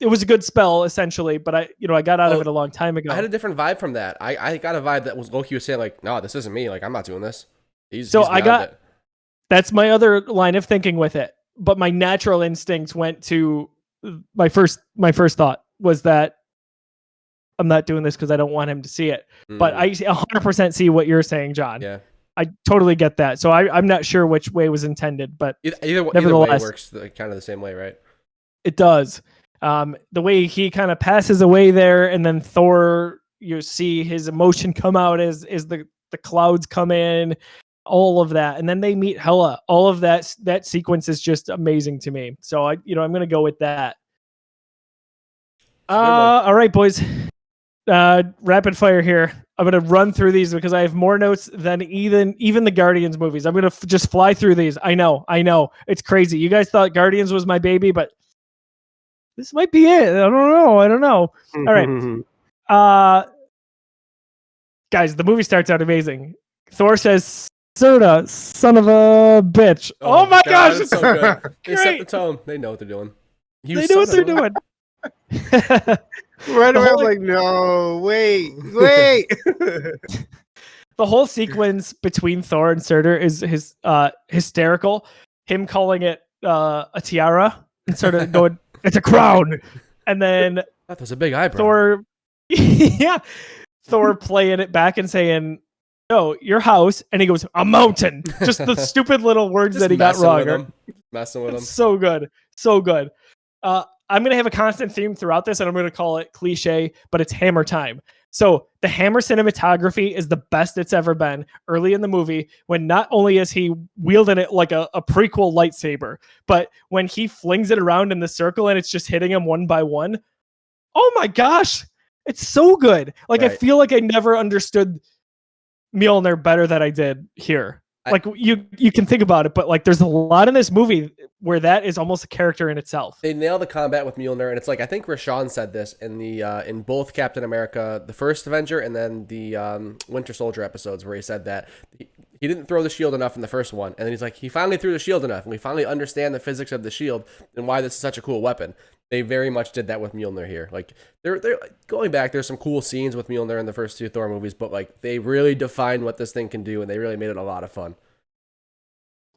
was a good spell essentially, but I got out of it a long time ago. I had a different vibe from that. I got a vibe that was Loki was saying like, no, this isn't me. Like, I'm not doing this. That's my other line of thinking with it. But my natural instinct went to my first thought was that I'm not doing this because I don't want him to see it. But I 100% see what you're saying, John. Yeah, I totally get that. So I'm not sure which way was intended, but either way works kind of the same way, right? It does. The way he kind of passes away there, and then Thor, you see his emotion come out as the clouds come in. All of that, and then they meet Hela. All of that sequence is just amazing to me. So I'm gonna go with that. All right, boys. Rapid fire here. I'm gonna run through these because I have more notes than even the Guardians movies. I'm gonna just fly through these. I know, it's crazy. You guys thought Guardians was my baby, but this might be it. I don't know. All right, guys, the movie starts out amazing. Thor says, Serta, son of a bitch. Oh my gosh, it's so good. They set the tone. They know what they're doing. They know what they're doing. Right away, I'm like, no, wait. The whole sequence between Thor and Surtur is hysterical. Him calling it a tiara and sort of going, it's a crown. And then that was a big eyebrow. Thor, Thor playing it back and saying, "No, your house," and he goes, "A mountain." Just the stupid little words that he got wrong. Messing with him. So good, so good. I'm gonna have a constant theme throughout this, and I'm gonna call it cliche, but it's Hammer time. So the Hammer cinematography is the best it's ever been. Early in the movie, when not only is he wielding it like a prequel lightsaber, but when he flings it around in the circle and it's just hitting him one by one. Oh my gosh, it's so good. Like, right. I feel like I never understood Mjolnir better than I did here. Like, you can think about it, but like there's a lot in this movie where that is almost a character in itself. They nail the combat with Mjolnir, and it's like, I think Rashawn said this in the in both Captain America, the first Avenger, and then the Winter Soldier episodes, where he said that he didn't throw the shield enough in the first one, and then he's like, he finally threw the shield enough, and we finally understand the physics of the shield and why this is such a cool weapon. They very much did that with Mjolnir here. Like, they're going back, there's some cool scenes with Mjolnir in the first two Thor movies, but like they really defined what this thing can do, and they really made it a lot of fun.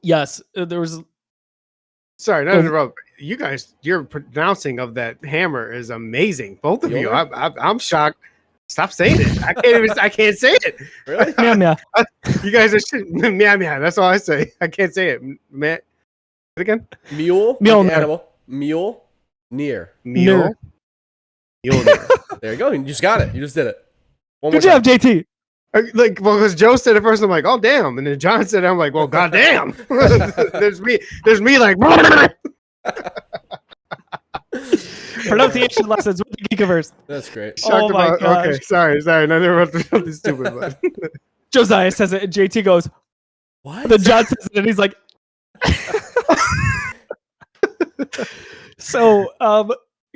Yes, there was. Sorry, not to interrupt. You guys, your pronouncing of that hammer is amazing. Both of you. I'm shocked. Stop saying it. I can't say it. Really? Meow. You guys are shit. Meow meow. That's all I say. I can't say it. Man. Again? Mule. Mule. Like animal. Mule. Near. Mule. Mule. There you go. You just got it. You just did it. One Good more job, time. JT. Like, well, because Joe said it first, I'm like, oh damn, and then John said it, I'm like, well, goddamn. There's me like. Pronunciation lessons with the Geekiverse. That's great. Oh my gosh. Okay, sorry. I never wrote something stupid. But. Josiah says it, and JT goes, What? then John says it, and he's like, so,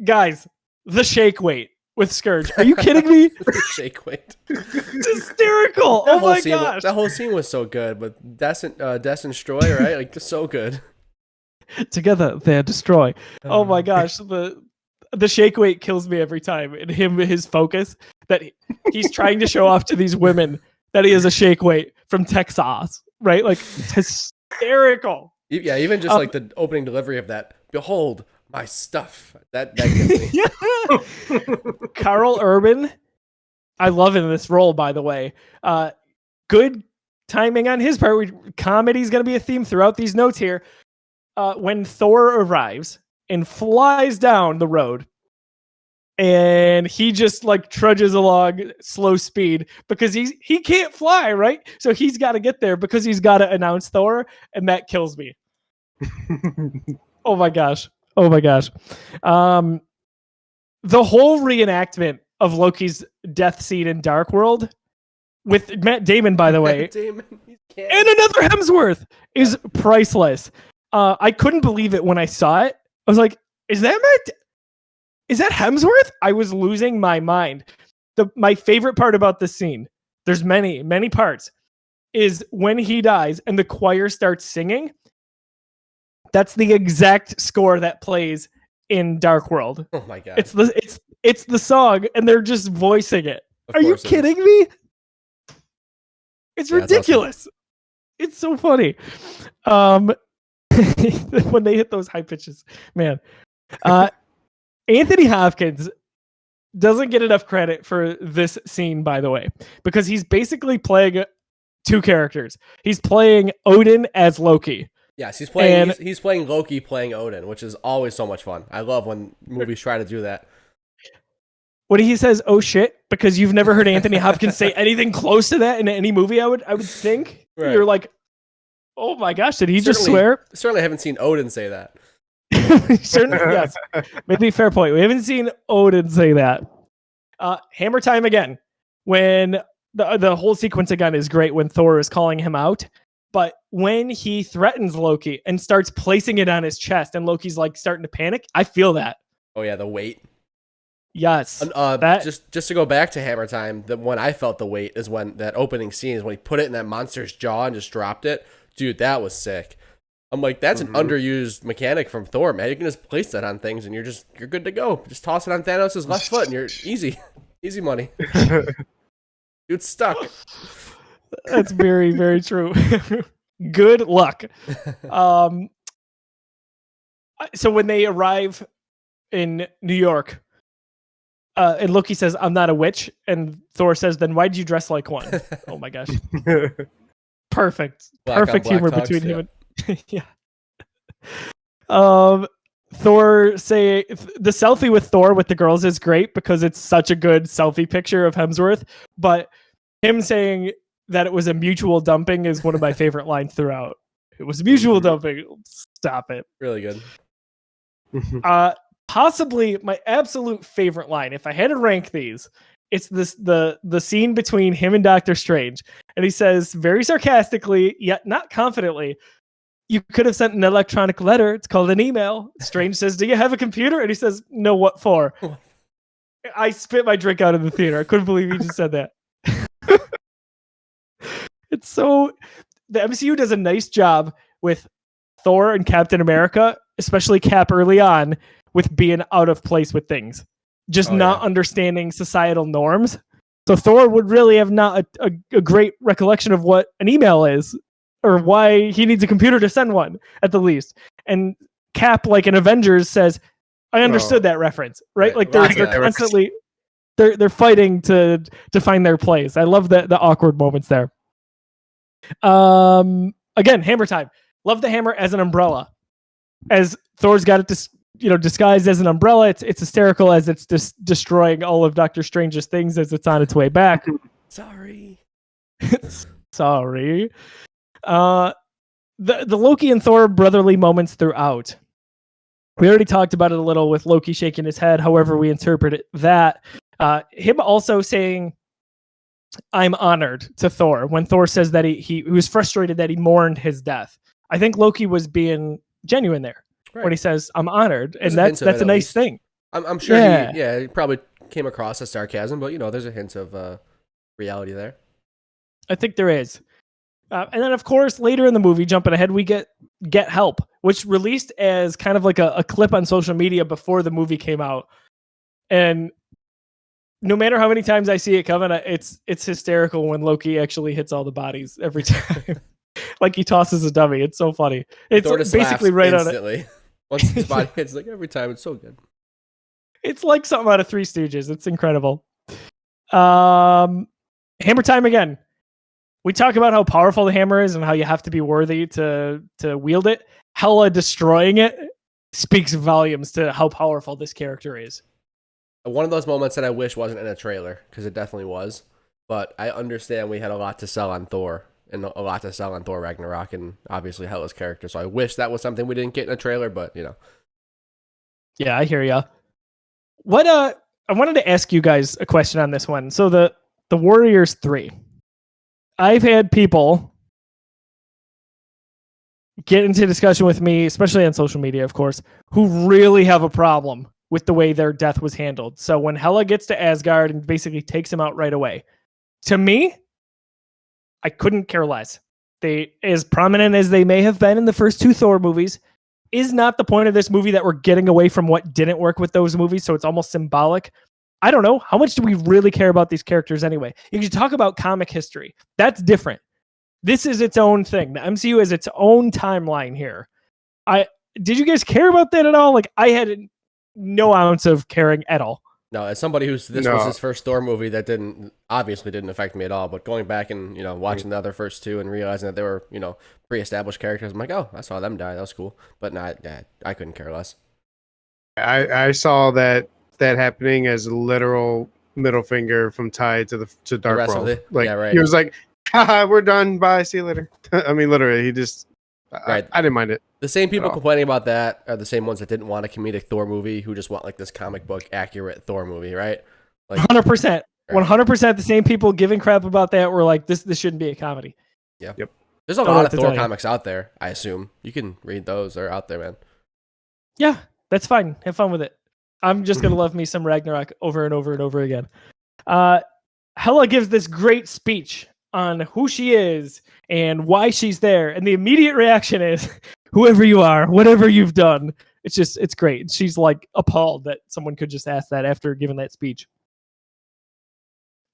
guys, the shake weight with Scourge. Are you kidding me? Shake weight. It's hysterical. Oh my gosh. That whole scene was so good, but Death and Destroy, right? Like, just so good. Together they destroy. Oh my gosh. The shake weight kills me every time. And his focus that he's trying to show off to these women that he is a shake weight from Texas, right? Like, it's hysterical. Yeah, even just like the opening delivery of that. Behold my stuff. That gets me. Carl Urban, I love him in this role, by the way. Good timing on his part. Comedy's going to be a theme throughout these notes here. When Thor arrives and flies down the road, and he just like trudges along slow speed because he can't fly, right? So he's got to get there because he's got to announce Thor, and that kills me. Oh my gosh. The whole reenactment of Loki's death scene in Dark World with Matt Damon, by the way, Damon, and another Hemsworth is priceless. I couldn't believe it when I saw it. I was like, is that Hemsworth? I was losing my mind. My favorite part about this scene, there's many, many parts, is when he dies and the choir starts singing. That's the exact score that plays in Dark World. Oh my god. It's the song and they're just voicing it. Of Are you course it is. kidding me? It's Yeah, it's awesome. ridiculous. It's so funny. When they hit those high pitches, man. Anthony Hopkins doesn't get enough credit for this scene, by the way, because he's basically playing two characters. He's playing Odin as Loki. Yes, he's playing Loki playing Odin, which is always so much fun. I love when movies try to do that. When he says "oh shit," because you've never heard Anthony Hopkins say anything close to that in any movie, I would think Right. You're like, oh my gosh, did he just swear? Certainly haven't seen Odin say that. Certainly, yes. Maybe fair point. We haven't seen Odin say that. Hammer time again. When the whole sequence again is great when Thor is calling him out, but when he threatens Loki and starts placing it on his chest, and Loki's like starting to panic, I feel that. Oh yeah, the weight. Yes. That just to go back to Hammer time, the when I felt the weight is when that opening scene is when he put it in that monster's jaw and just dropped it. Dude, that was sick. I'm like, that's an underused mechanic from Thor, man. You can just place that on things and you're good to go. Just toss it on Thanos' left foot and you're easy money. Dude's stuck. That's very, very true. Good luck. So when they arrive in New York, and Loki says, "I'm not a witch," and Thor says, "Then why'd you dress like one?" Oh my gosh. Perfect. Black on Perfect black humor talks, between yeah. him and yeah. Thor say the selfie with Thor with the girls is great because it's such a good selfie picture of Hemsworth, but him saying that it was a mutual dumping is one of my favorite lines throughout. It was mutual dumping. Stop it. Really good. Possibly my absolute favorite line, if I had to rank these, it's the scene between him and Doctor Strange. And he says very sarcastically, yet not confidently, "You could have sent an electronic letter. It's called an email." Strange says, "Do you have a computer?" And he says, "No, what for?" I spit my drink out of the theater. I couldn't believe he just said that. It's so... The MCU does a nice job with Thor and Captain America, especially Cap early on, with being out of place with things. Just not understanding societal norms. So Thor would really have not a great recollection of what an email is or why he needs a computer to send one at the least. And Cap, like in Avengers, says, "I understood that reference," right? Like they're they're fighting to find their place. I love the awkward moments there. Again, hammer time. Love the hammer as an umbrella. As Thor's got it disguised as an umbrella. It's hysterical as it's destroying all of Doctor Strange's things as it's on its way back. Sorry. Sorry. The Loki and Thor brotherly moments throughout. We already talked about it a little with Loki shaking his head, however we interpret that. Him also saying, I'm honored to Thor when Thor says that he was frustrated that he mourned his death. I think Loki was being genuine there when he says, I'm honored. There's and that's a nice thing. I'm sure he probably came across as sarcasm, but there's a hint of reality there. I think there is. And then, of course, later in the movie, jumping ahead, we get Help, which released as kind of like a clip on social media before the movie came out. And no matter how many times I see it coming, it's hysterical when Loki actually hits all the bodies every time. Like he tosses a dummy. It's so funny. It's basically right instantly on it. Once his body hits, like every time, it's so good. It's like something out of Three Stooges. It's incredible. Hammer time again. We talk about how powerful the hammer is and how you have to be worthy to wield it. Hela destroying it speaks volumes to how powerful this character is. One of those moments that I wish wasn't in a trailer, because it definitely was. But I understand we had a lot to sell on Thor, and a lot to sell on Thor Ragnarok, and obviously Hela's character. So I wish that was something we didn't get in a trailer, but Yeah, I hear ya. What I wanted to ask you guys a question on this one. So the Warriors 3. I've had people get into discussion with me, especially on social media, of course, who really have a problem with the way their death was handled. So when Hela gets to Asgard and basically takes him out right away, to me, I couldn't care less. They, as prominent as they may have been in the first two Thor movies, is not the point of this movie that we're getting away from what didn't work with those movies, so it's almost symbolic. I don't know. How much do we really care about these characters anyway? You can talk about comic history. That's different. This is its own thing. The MCU is its own timeline here. Did you guys care about that at all? Like, I had no ounce of caring at all. No, as somebody was his first Thor movie, that obviously didn't affect me at all. But going back and watching the other first two and realizing that they were pre-established characters, I'm like, oh, I saw them die. That was cool. But no, I couldn't care less. I saw that happening as a literal middle finger from Ty to Dark World. He was like, haha, we're done. Bye. See you later. I mean, literally, he just. Right. I didn't mind it. The same people complaining about that are the same ones that didn't want a comedic Thor movie, who just want like this comic book accurate Thor movie, right? Like 100%. 100% the same people giving crap about that were like, this shouldn't be a comedy. Yeah. Yep. There's a lot of Thor comics out there, I assume. You can read those. They're out there, man. Yeah, that's fine. Have fun with it. I'm just going to love me some Ragnarok over and over and over again. Hela gives this great speech on who she is and why she's there. And the immediate reaction is, whoever you are, whatever you've done. It's great. She's like appalled that someone could just ask that after giving that speech.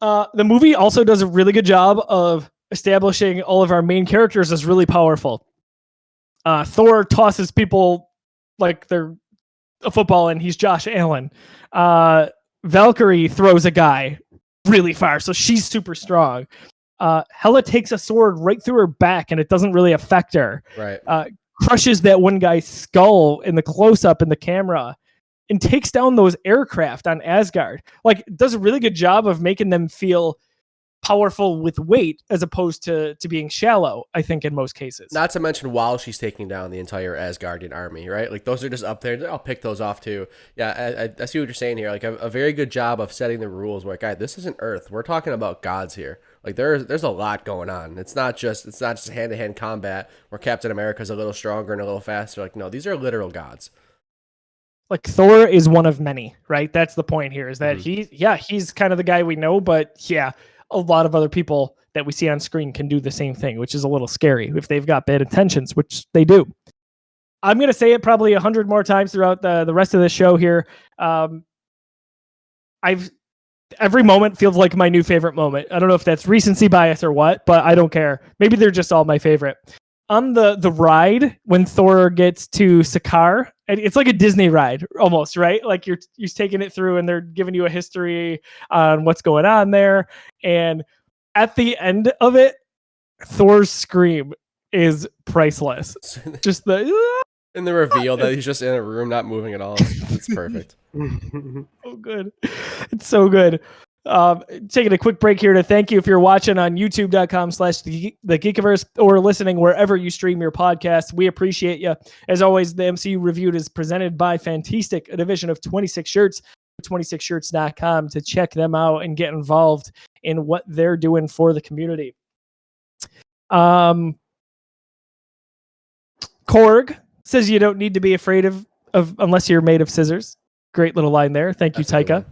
The movie also does a really good job of establishing all of our main characters as really powerful. Thor tosses people like they're a football and he's Josh Allen. Valkyrie throws a guy really far, so she's super strong. Hela takes a sword right through her back and it doesn't really affect her. Right. Crushes that one guy's skull in the close-up in the camera and takes down those aircraft on Asgard. Like, does a really good job of making them feel powerful with weight as opposed to being shallow, I think, in most cases. Not to mention while she's taking down the entire Asgardian army, right? Like, those are just up there. I'll pick those off, too. Yeah, I see what you're saying here. Like, a very good job of setting the rules where, guys, this isn't Earth. We're talking about gods here. Like, there's a lot going on. It's not just hand-to-hand combat where Captain America's a little stronger and a little faster. Like, no, these are literal gods. Like, Thor is one of many, right? That's the point here, is that he's kind of the guy we know, but yeah, a lot of other people that we see on screen can do the same thing, which is a little scary if they've got bad intentions, which they do. I'm going to say it probably 100 more times throughout the rest of the show here. Every moment feels like my new favorite moment. I don't know if that's recency bias or what, but I don't care. Maybe they're just all my favorite. On the ride, when Thor gets to Sakaar And it's like a Disney ride almost, right? Like you're taking it through and they're giving you a history on what's going on there. And at the end of it, Thor's scream is priceless. Just the in the reveal that he's just in a room not moving at all. It's perfect. so good. It's so good. Taking a quick break here to thank you if you're watching on youtube.com/the Geekiverse or listening wherever you stream your podcast. We appreciate you. As always, the MCU Reviewed is presented by Fantastic, a division of 26 Shirts, 26shirts.com to check them out and get involved in what they're doing for the community. Korg says you don't need to be afraid of unless you're made of scissors. Great little line there. Thank you, Taika.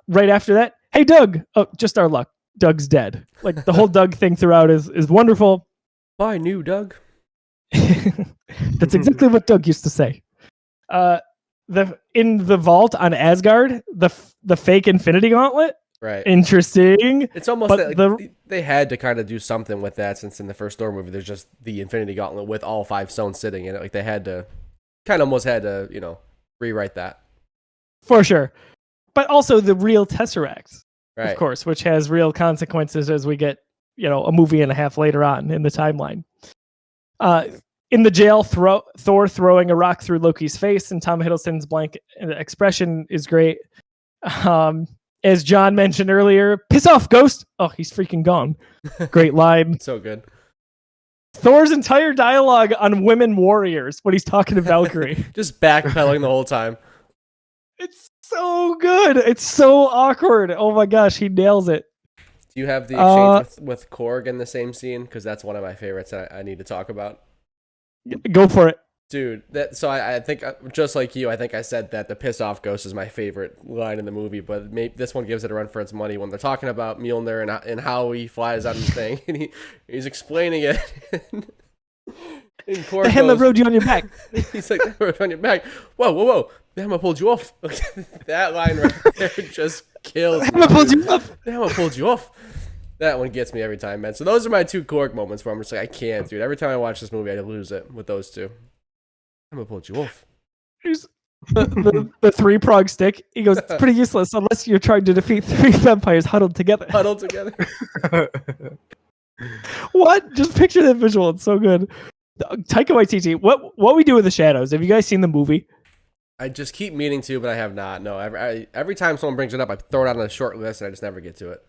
Right after that, hey Doug. Oh, just our luck. Doug's dead. Like the whole Doug thing throughout is wonderful. Bye, new Doug. That's exactly what Doug used to say. In the vault on Asgard, the fake Infinity Gauntlet. Right. Interesting. It's almost that, they had to kind of do something with that, since in the first Thor movie there's just the Infinity Gauntlet with all 5 stones sitting in it. Like they had to almost had to rewrite that for sure. But also the real Tesseract, right, of course, which has real consequences as we get, a movie and a half later on in the timeline. In the jail, Thor throwing a rock through Loki's face, and Tom Hiddleston's blank expression is great. As John mentioned earlier, piss off, Ghost. Oh, he's freaking gone. Great line. So good. Thor's entire dialogue on women warriors when he's talking to Valkyrie. Just backpedaling the whole time. It's so good. It's so awkward. Oh my gosh, he nails it. Do you have the exchange with Korg in the same scene? Because that's one of my favorites I need to talk about. Go for it. Dude, I think, just like you, I think I said that the piss off Ghost is my favorite line in the movie, but this one gives it a run for its money when they're talking about Mjolnir and how he flies on the thing, and he's explaining it. And Korg the hammer rode you on your back. He's like, the hammer rode on your back. Whoa. The hammer pulled you off. That line right there just kills me. The hammer pulled you off. The hammer pulled you off. That one gets me every time, man. So those are my 2 Korg moments where I'm just like, I can't, dude. Every time I watch this movie, I lose it with those 2. I'm gonna pull you off. Here's the 3-prong stick. He goes, it's pretty useless unless you're trying to defeat 3 vampires huddled together. What? Just picture that visual. It's so good. Taika Waititi, what we do with the shadows? Have you guys seen the movie? I just keep meaning to, but I have not. No, every time someone brings it up, I throw it on a short list and I just never get to it.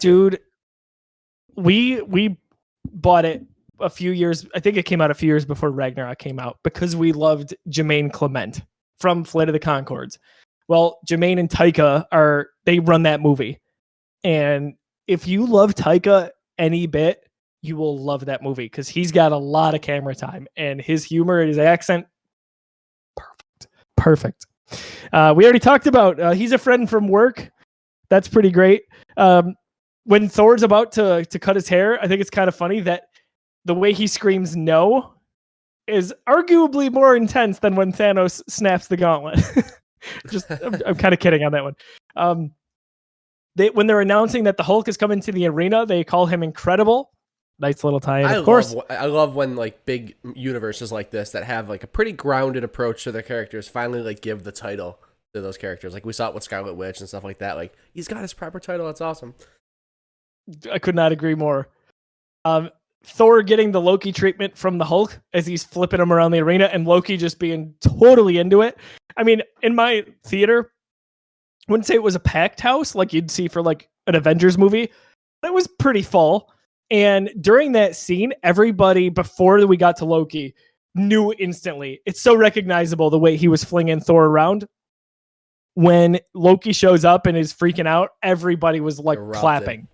Dude, we bought it a few years. I think it came out a few years before Ragnarok came out because we loved Jermaine Clement from Flight of the Conchords. Well, Jermaine and Taika they run that movie. And if you love Taika any bit, you will love that movie because he's got a lot of camera time and his humor and his accent. Perfect. We already talked about, he's a friend from work. That's pretty great. When Thor's about to cut his hair, I think it's kind of funny that the way he screams no is arguably more intense than when Thanos snaps the gauntlet. I'm kind of kidding on that one. When they're announcing that the Hulk is coming to the arena, they call him Incredible. Nice little tie-in, of course. I love when like big universes like this that have like a pretty grounded approach to their characters finally like give the title to those characters. Like we saw it with Scarlet Witch and stuff like that. Like he's got his proper title. That's awesome. I could not agree more. Thor getting the Loki treatment from the Hulk as he's flipping him around the arena and Loki just being totally into it. I mean, in my theater, I wouldn't say it was a packed house like you'd see for like an Avengers movie, but it was pretty full. And during that scene, everybody, before we got to Loki, knew instantly. It's so recognizable the way he was flinging Thor around. When Loki shows up and is freaking out, everybody was like clapping.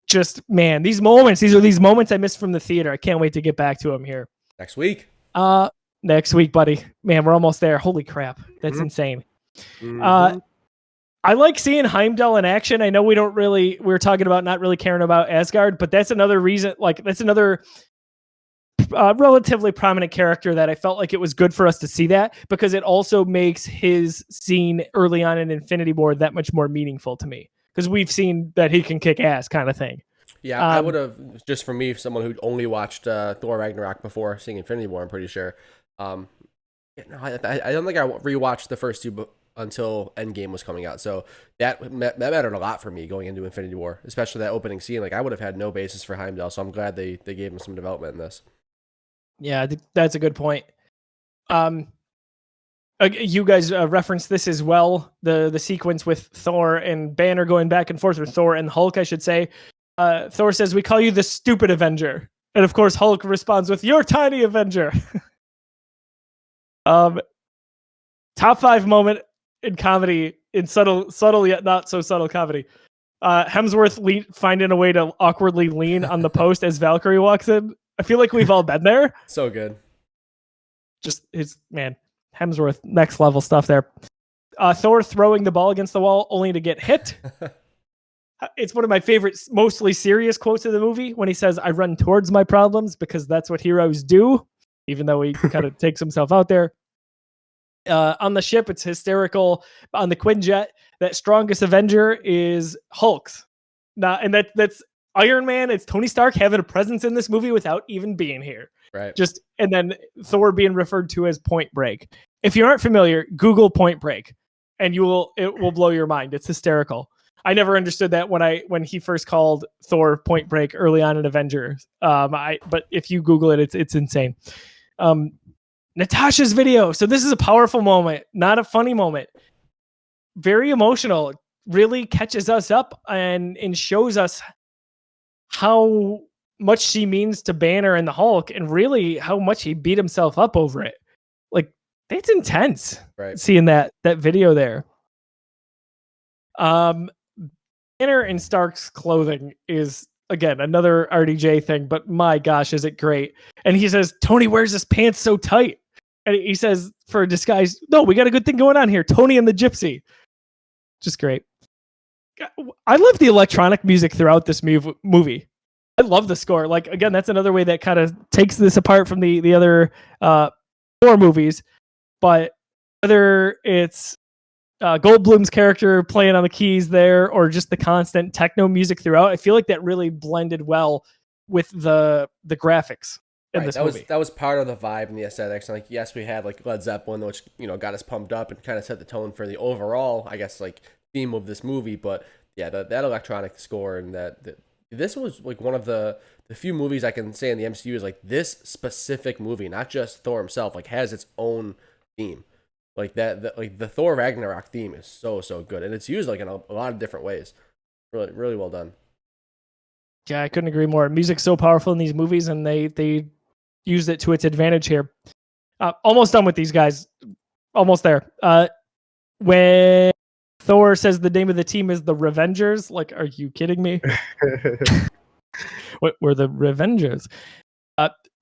Just, man, these are these moments I missed from the theater. I can't wait to get back to them here. Next week, buddy. Man, we're almost there. Holy crap. That's insane. I like seeing Heimdall in action. I know we're talking about not really caring about Asgard, but that's another reason, that's another relatively prominent character that I felt like it was good for us to see that because it also makes his scene early on in Infinity War that much more meaningful to me because we've seen that he can kick ass kind of thing. Yeah, I would have, just for me, someone who only watched Thor Ragnarok before seeing Infinity War, I'm pretty sure. No, I don't think I rewatched the first two until Endgame was coming out. So that mattered a lot for me going into Infinity War, especially that opening scene. Like I would have had no basis for Heimdall, so I'm glad they gave him some development in this. Yeah, I think that's a good point. You guys referenced this as well, the sequence with Thor and Banner going back and forth, or Thor and Hulk, I should say. Thor says, "We call you the stupid Avenger." And of course, Hulk responds with, "You're tiny Avenger." Top 5 moment in comedy, in subtle yet not so subtle comedy. Hemsworth finding a way to awkwardly lean on the post as Valkyrie walks in. I feel like we've all been there. So good. Just Hemsworth, next level stuff there. Thor throwing the ball against the wall only to get hit. It's one of my favorite, mostly serious quotes of the movie when he says, "I run towards my problems because that's what heroes do," even though he kind of takes himself out there. On the ship, it's hysterical. On the Quinjet, that strongest Avenger is Hulk's. And that's Iron Man. It's Tony Stark having a presence in this movie without even being here. Right. And then Thor being referred to as Point Break. If you aren't familiar, Google Point Break, and it will blow your mind. It's hysterical. I never understood that when he first called Thor Point Break early on in Avengers. But if you Google it, it's insane. Natasha's video. So this is a powerful moment, not a funny moment. Very emotional. Really catches us up and shows us how much she means to Banner and the Hulk, and really how much he beat himself up over it. Like, that's intense. Right. Seeing that video there. Banner and Stark's clothing is, again, another RDJ thing, but my gosh, is it great. And he says, "Tony wears his pants so tight." And he says, for a disguise, "No, we got a good thing going on here. Tony and the Gypsy." Just great. I love the electronic music throughout this movie. I love the score. Like, again, that's another way that kind of takes this apart from the other Thor movies. But whether it's Goldblum's character playing on the keys there, or just the constant techno music throughout, I feel like that really blended well with the graphics in this movie. That was part of the vibe and the aesthetics. And like, yes, we had like Led Zeppelin, which got us pumped up and kind of set the tone for the overall, I guess, like theme of this movie. But yeah, that electronic score and this was like one of the few movies I can say in the MCU is like this specific movie, not just Thor himself, like has its own theme. Like like the Thor Ragnarok theme is so good, and it's used like in a lot of different ways. Really, really well done. Yeah, I couldn't agree more. Music's so powerful in these movies, and they used it to its advantage here. Almost done with these guys. Almost there. When Thor says the name of the team is the Revengers, like, are you kidding me? What were the Revengers?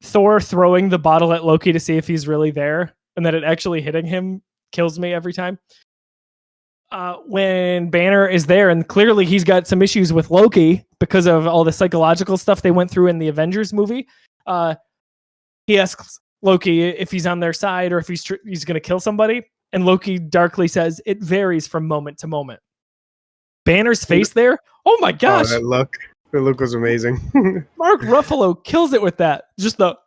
Thor throwing the bottle at Loki to see if he's really there, and then it actually hitting him kills me every time. When Banner is there, and clearly he's got some issues with Loki because of all the psychological stuff they went through in the Avengers movie. He asks Loki if he's on their side or if he's going to kill somebody. And Loki darkly says, "It varies from moment to moment." Banner's face there. Oh my gosh. Oh, that look was amazing. Mark Ruffalo kills it with that. Just the...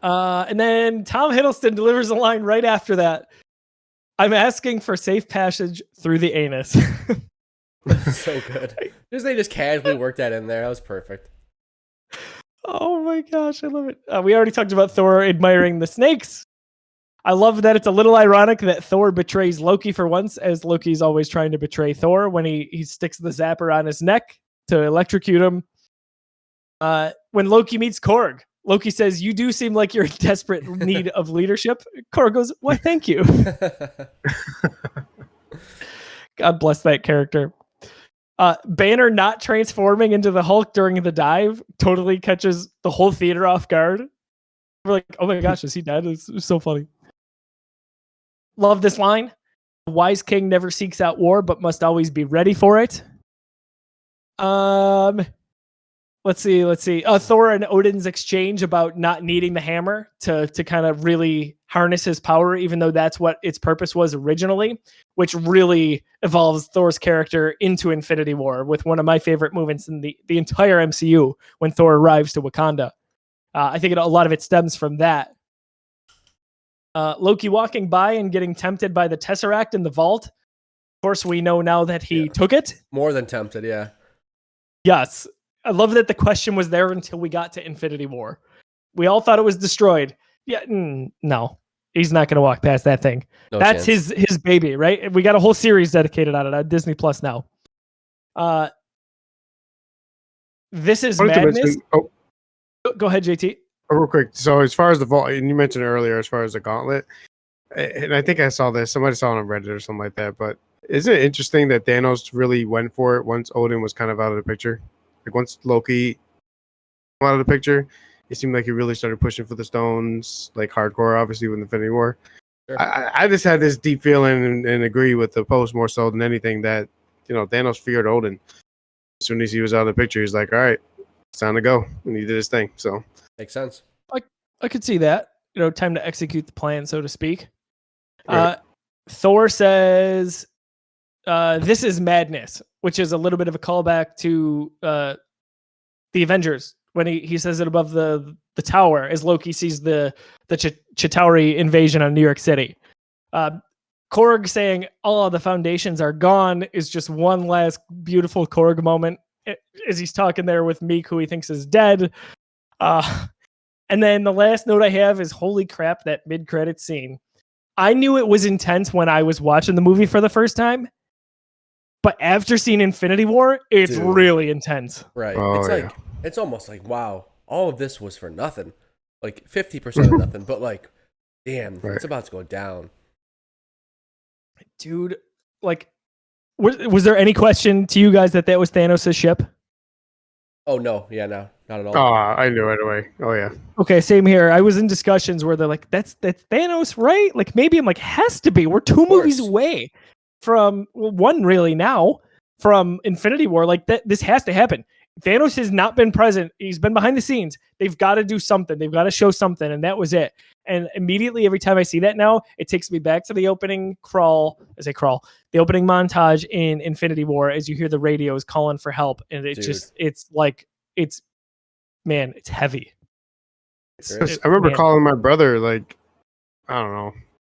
and then Tom Hiddleston delivers a line right after that. "I'm asking for safe passage through the anus." So good. They just casually worked that in there. That was perfect. Oh my gosh, I love it. We already talked about Thor admiring the snakes. I love that it's a little ironic that Thor betrays Loki for once, as Loki's always trying to betray Thor when he sticks the zapper on his neck to electrocute him. When Loki meets Korg, Loki says, "You do seem like you're in desperate need of leadership." Korg goes, "Why, thank you." God bless that character. Banner not transforming into the Hulk during the dive totally catches the whole theater off guard. We're like, "Oh my gosh, is he dead?" It's so funny. Love this line. "A wise king never seeks out war, but must always be ready for it." Let's see. Thor and Odin's exchange about not needing the hammer to kind of really harness his power, even though that's what its purpose was originally, which really evolves Thor's character into Infinity War with one of my favorite moments in the entire MCU when Thor arrives to Wakanda. I think a lot of it stems from that. Loki walking by and getting tempted by the Tesseract in the vault. Of course, we know now that he took it. More than tempted, yeah. Yes. I love that the question was there until we got to Infinity War. We all thought it was destroyed. Yeah, no. He's not going to walk past that thing. No That's chance. his baby, right? We got a whole series dedicated on it on Disney Plus now. This is I wanted to madness. mention- oh, Go ahead, JT. real quick. So as far as the vault, and you mentioned earlier, as far as the gauntlet, and I think I saw this. Somebody saw it on Reddit or something like that. But isn't it interesting that Thanos really went for it once Odin was kind of out of the picture? Like once Loki came out of the picture, it seemed like he really started pushing for the stones, like hardcore, obviously with Infinity War. Sure. I just had this deep feeling and agree with the post more so than anything that Thanos feared Odin. As soon as he was out of the picture, he's like, "All right, it's time to go," and he did his thing. So Makes sense. I could see that. Time to execute the plan, so to speak. Right. Thor says, "This is madness," which is a little bit of a callback to the Avengers when he says it above the tower as Loki sees the Chitauri invasion on New York City. Korg saying all of the foundations are gone is just one last beautiful Korg moment as he's talking there with Meek, who he thinks is dead. And then the last note I have is, holy crap, that mid-credit scene. I knew it was intense when I was watching the movie for the first time, but after seeing Infinity War, it's Dude. really intense. Right. Oh, it's like, it's almost like, wow, all of this was for nothing. Like 50% of nothing, but like, damn, Right. it's about to go down. Dude, like, was there any question to you guys that was Thanos' ship? Oh, no. Yeah, no, not at all. I knew right away. Oh yeah. Okay, same here. I was in discussions where they're like, that's Thanos, right? Like, maybe I'm like, has to be. We're 2 movies course. away from, well, one really now, from Infinity War. Like, this has to happen. Thanos has not been present. He's been behind the scenes. They've got to do something. They've got to show something, and that was it. And immediately, every time I see that now, it takes me back to the opening the opening montage in Infinity War as you hear the radios calling for help, and Dude. it's heavy. Right. I remember man. calling my brother, like, I don't know,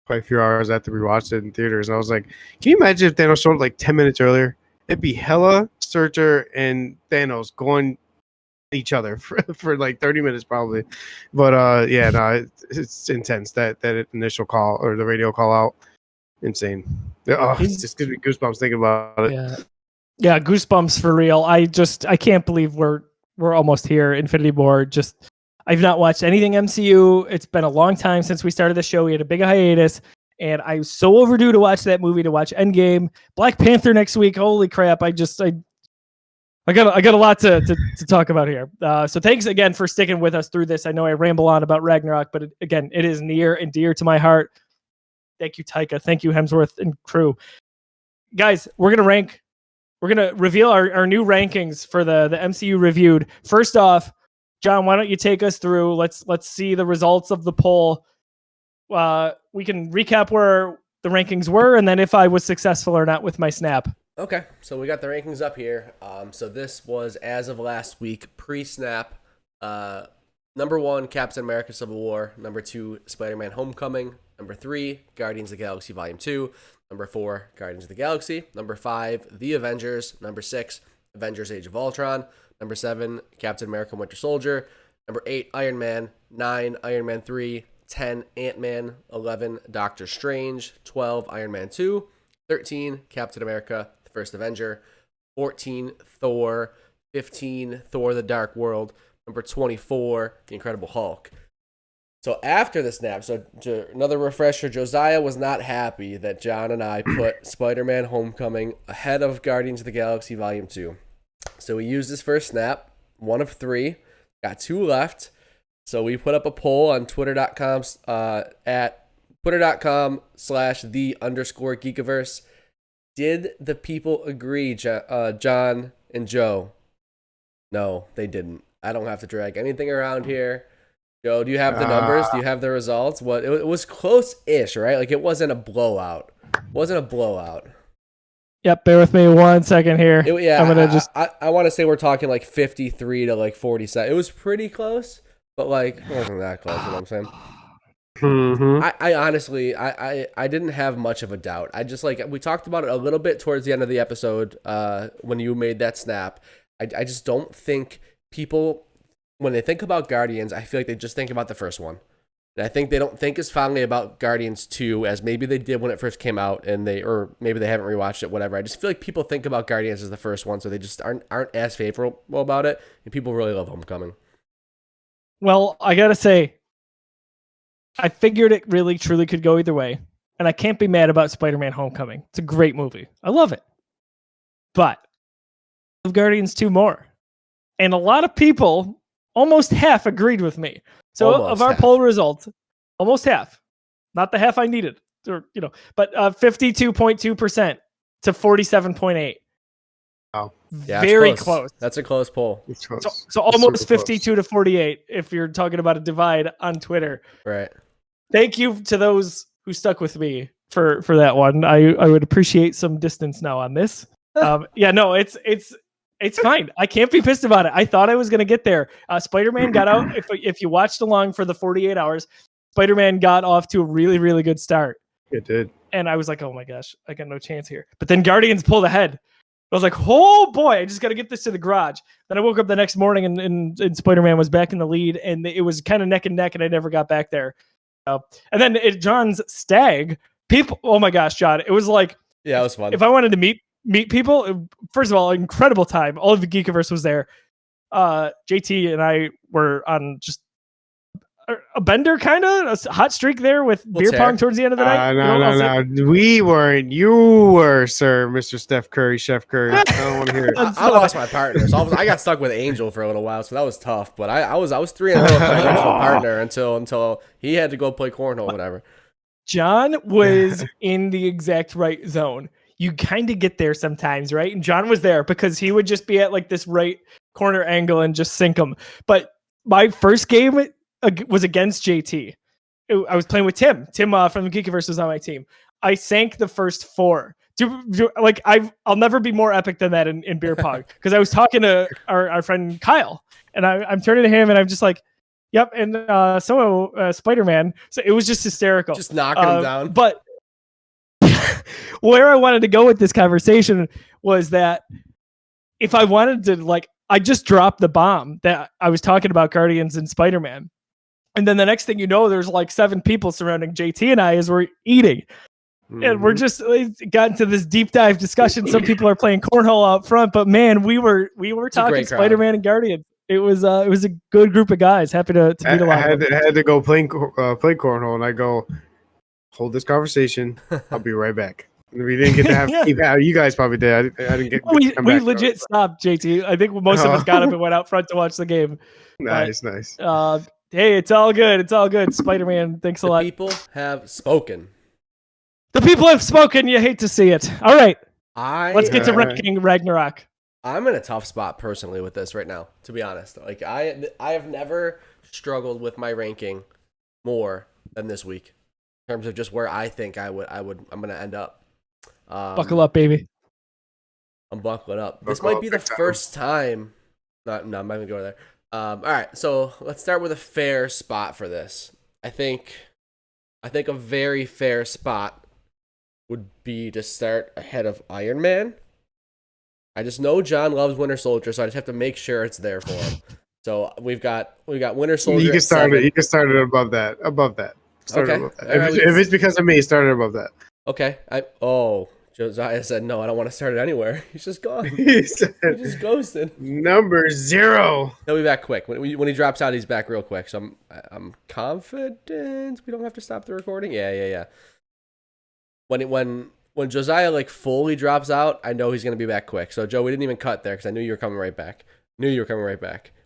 quite a few hours after we watched it in theaters, and I was like, "Can you imagine if Thanos showed up like 10 minutes earlier? It'd be Hela, Surtur, and Thanos going at each other for like 30 minutes probably." But yeah, no, it's intense. That initial call or the radio call out, insane. Oh, it just gives me goosebumps thinking about it. Yeah, goosebumps for real. I can't believe we're almost here. Infinity War. I've not watched anything MCU. It's been a long time since we started the show. We had a big hiatus, and I'm so overdue to watch that movie, to watch Endgame. Black Panther next week. Holy crap! I got a lot to talk about here. So thanks again for sticking with us through this. I know I ramble on about Ragnarok, but it is near and dear to my heart. Thank you, Taika. Thank you, Hemsworth and crew. Guys, we're gonna reveal our new rankings for the MCU Reviewed. First off, John, why don't you take us through? Let's see the results of the poll. We can recap where the rankings were, and then if I was successful or not with my snap. Okay, so we got the rankings up here. So this was as of last week, pre-snap. Number 1, Captain America: Civil War. Number 2, Spider-Man: Homecoming. Number 3, Guardians of the Galaxy Volume 2. Number 4, Guardians of the Galaxy. Number 5, The Avengers. Number 6, Avengers: Age of Ultron. Number 7, Captain America: Winter Soldier. Number 8, Iron Man. 9, Iron Man 3. 10, Ant-Man. 11, Doctor Strange. 12, Iron Man 2. 13, Captain America: The First Avenger. 14, Thor. 15, Thor: The Dark World. Number 24, The Incredible Hulk. So after the snap, another refresher, Josiah was not happy that John and I put Spider-Man: Homecoming ahead of Guardians of the Galaxy Volume 2. So we used his first snap, 1 of 3, got 2 left. So we put up a poll on twitter.com at twitter.com/the_Geekiverse. Did the people agree, John and Joe? No, they didn't. I don't have to drag anything around here. Joe, do you have the numbers? Do you have the results? It was close-ish, right? Like, it wasn't a blowout. Yep, bear with me 1 second here. I'm gonna I want to say we're talking like 53 to like 47. It was pretty close, but like it wasn't that close. You know what I'm saying? Mhm. I honestly, I didn't have much of a doubt. I just like, we talked about it a little bit towards the end of the episode when you made that snap. I just don't think people, when they think about Guardians, I feel like they just think about the first one. And I think they don't think as fondly about Guardians 2 as maybe they did when it first came out, and or maybe they haven't rewatched it, whatever. I just feel like people think about Guardians as the first one, so they just aren't as favorable about it, and people really love Homecoming. Well, I gotta say, I figured it really truly could go either way, and I can't be mad about Spider-Man: Homecoming. It's a great movie. I love it, but I love Guardians 2 more, and a lot of people, almost half, agreed with me. So Almost of our half. poll results, almost half, not the half I needed, or but 52.2% to 47.8. Wow. Yeah, it's Very close. That's a close poll. It's close. So It's almost super close. 52 to 48 if you're talking about a divide on Twitter. Right. Thank you to those who stuck with me for that one. I would appreciate some distance now on this. Yeah, no, it's fine. I can't be pissed about it. I thought I was going to get there. Spider-Man got out. If you watched along for the 48 hours, Spider-Man got off to a really, really good start. It did. And I was like, oh my gosh, I got no chance here. But then Guardians pulled ahead. I was like, oh boy, I just got to get this to the garage. Then I woke up the next morning and Spider-Man was back in the lead, and it was kind of neck and neck, and I never got back there. And then John's stag, people, oh my gosh, John, it was like, Yeah, it was fun. if I wanted to meet people, first of all, incredible time. All of the Geekiverse was there. JT and I were on just a bender, kind of a hot streak there with beer pong towards the end of the night. No. We weren't. You were, sir, Mr. Steph Curry, Chef Curry. I don't want to hear it. I lost my partner, so I got stuck with Angel for a little while, so that was tough. But I was 3-0 with my original partner until he had to go play cornhole, whatever. John was in the exact right zone. You kind of get there sometimes, right? And John was there because he would just be at like this right corner angle and just sink them. But my first game was against JT. I was playing with Tim. Tim from the Geekiverse was on my team. I sank the first 4. I'll never be more epic than that in beer pong, because I was talking to our friend Kyle, and I'm turning to him and I'm just like, yep, and Spider-Man. So it was just hysterical. Just knocking him down. But where I wanted to go with this conversation was that if I wanted to, I just dropped the bomb that I was talking about Guardians and Spider-Man. And then the next thing you know, there's like 7 people surrounding JT and I as we're eating. Mm-hmm. And we're just got into this deep dive discussion. Some people are playing cornhole out front, but man, we were talking Spider-Man and Guardians. It was a good group of guys. Happy to meet a lot. I had to go play cornhole, and I go, hold this conversation. I'll be right back. We didn't get to have you guys probably did. I didn't get. We legit stopped, JT. I think most of us got up and went out front to watch the game. Nice. Hey, it's all good. It's all good. Spider-Man, thanks a lot. People have spoken. The people have spoken. You hate to see it. All right. Let's get to ranking Ragnarok. I'm in a tough spot personally with this right now, to be honest. Like I have never struggled with my ranking more than this week in terms of just where I think I'm going to end up. Buckle up, baby. I'm buckling up. This might be the first time. No, I'm not going to go there. All right, so let's start with a fair spot for this. I think a very fair spot would be to start ahead of Iron Man. I just know John loves Winter Soldier, so I just have to make sure it's there for him. So we've got Winter Soldier. You can start it. You can start it above that. Above that. Okay. Above that. If it's because of me, start it above that. Okay. Josiah said no. I don't want to start it anywhere. He's just gone. He just ghosted. Number 0. He'll be back quick. When he drops out, he's back real quick. So I'm confident we don't have to stop the recording. Yeah. When Josiah fully drops out, I know he's gonna be back quick. So Joe, we didn't even cut there because I knew you were coming right back.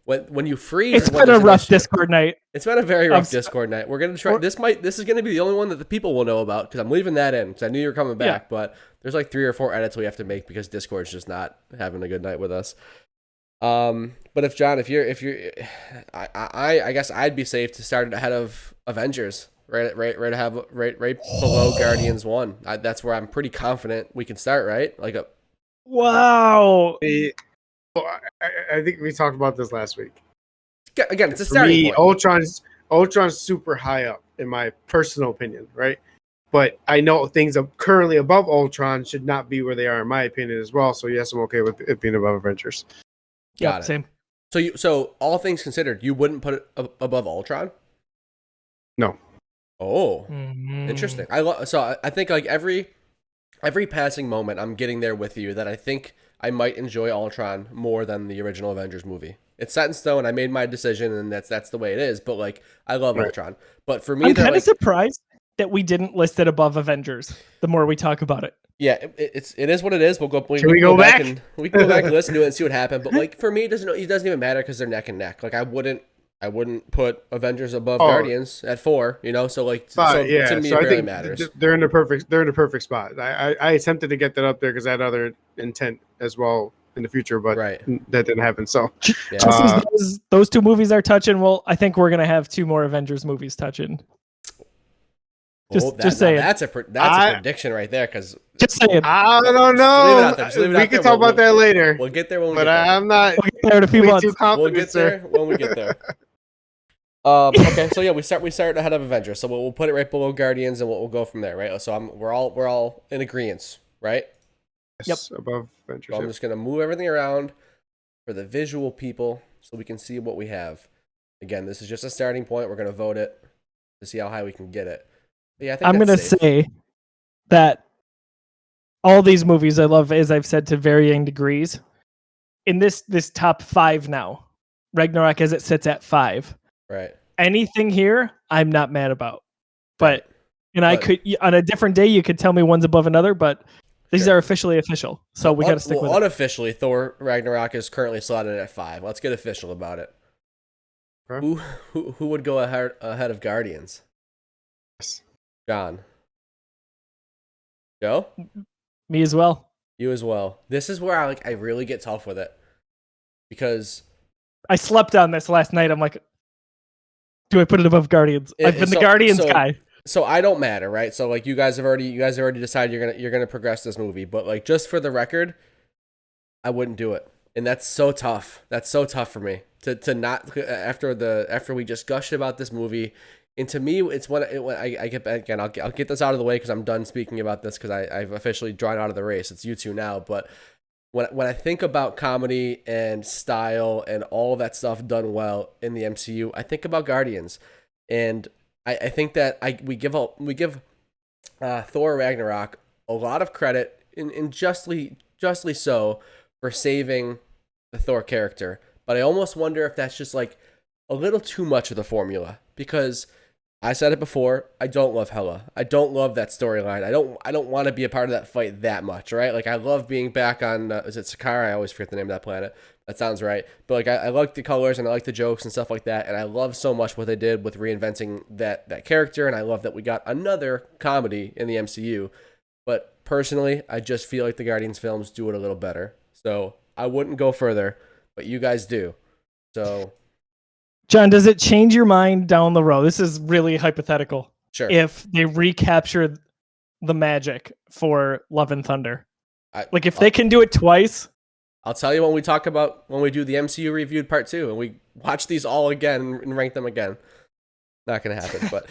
When you freeze, it's been a rough Discord night. It's been a very rough Discord night. We're gonna try. This is gonna be the only one that the people will know about because I'm leaving that in because I knew you were coming back. Yeah. But there's 3 or 4 edits we have to make because Discord's just not having a good night with us. But if you're, I guess I'd be safe to start it ahead of Avengers. Right below Guardians 1. That's where I'm pretty confident we can start. Right, Wow. I think we talked about this last week. Again, it's a starting point. Ultron's super high up in my personal opinion, right? But I know things currently above Ultron should not be where they are in my opinion as well. So yes, I'm okay with it being above Avengers. Got it. Same. So all things considered, you wouldn't put it above Ultron? No. Oh, Mhm. interesting. I think like every passing moment, I'm getting there with you that I think I might enjoy Ultron more than the original Avengers movie. It's set in stone. I made my decision, and that's the way it is. But like, I love Right. Ultron. But for me, I'm they're kind of like, surprised that we didn't list it above Avengers. The more we talk about it, yeah, it is what it is. We'll go. We Should we can go back? and we can go back and listen to it and see what happened. But like for me, it doesn't even matter because they're neck and neck. Like I wouldn't put Avengers above Guardians at 4. You know, so like But to me so it I barely think matters. they're in the perfect spot. I attempted to get that up there because I had other intent as well in the future, but Right. that didn't happen. So Yeah. just as those two movies are touching, well, I think we're gonna have 2 more Avengers movies touching. Just saying. That's a prediction right there. Because Just saying. I don't leave it know. out there. Just leave it We out can there. talk about that later. We'll get there when we But get there. I'm not We'll get there in a few way months. too confident, We'll get sir. there when we get there. Okay, so yeah, we start ahead of Avengers, so we'll put it right below Guardians, and we'll go from there, right? So we're all in agreement, right? Yes, above Avengers. So I'm just gonna move everything around for the visual people, so we can see what we have. Again, this is just a starting point. We're gonna vote it to see how high we can get it. But yeah, I think I'm gonna that's safe. say that all these movies I love, as I've said, to varying degrees. In this top 5 now, Ragnarok as it sits at 5. Right. Anything here, I'm not mad about. But But- I could on a different day you could tell me one's above another, but these Sure. are officially official, so we got to stick with it. Unofficially, Thor Ragnarok is currently slotted at 5. Let's get official about it. Okay. Who would go ahead of Guardians? Yes. John. Joe? Me as well. You as well. This is where I really get tough with it. Because I slept on this last night. I'm like, do I put it above Guardians? I've been the Guardians guy. So I don't matter, right? So like you guys have already decided you're gonna progress this movie, but like just for the record, I wouldn't do it. And that's so tough. That's so tough for me to not after we just gushed about this movie. And to me, it's when I get back again. I'll get this out of the way because I'm done speaking about this because I've officially drawn out of the race. It's you two now. But when I think about comedy and style and all that stuff done well in the MCU, I think about Guardians, and I think that we give Thor Ragnarok a lot of credit, and justly so, for saving the Thor character. But I almost wonder if that's just like a little too much of the formula, because I said it before, I don't love Hela. I don't love that storyline. I don't want to be a part of that fight that much, right? Like I love being back on is it Sakaar? I always forget the name of that planet. That sounds right. But like I like the colors and I like the jokes and stuff like that, and I love so much what they did with reinventing that character, and I love that we got another comedy in the MCU. But personally, I just feel like the Guardians films do it a little better. So I wouldn't go further, but you guys do. So John, does it change your mind down the road? This is really hypothetical. sure. If they recapture the magic for Love and Thunder, like if they can do it twice, I'll tell you when we do the MCU Reviewed Part 2 and we watch these all again and rank them again. Not gonna happen, but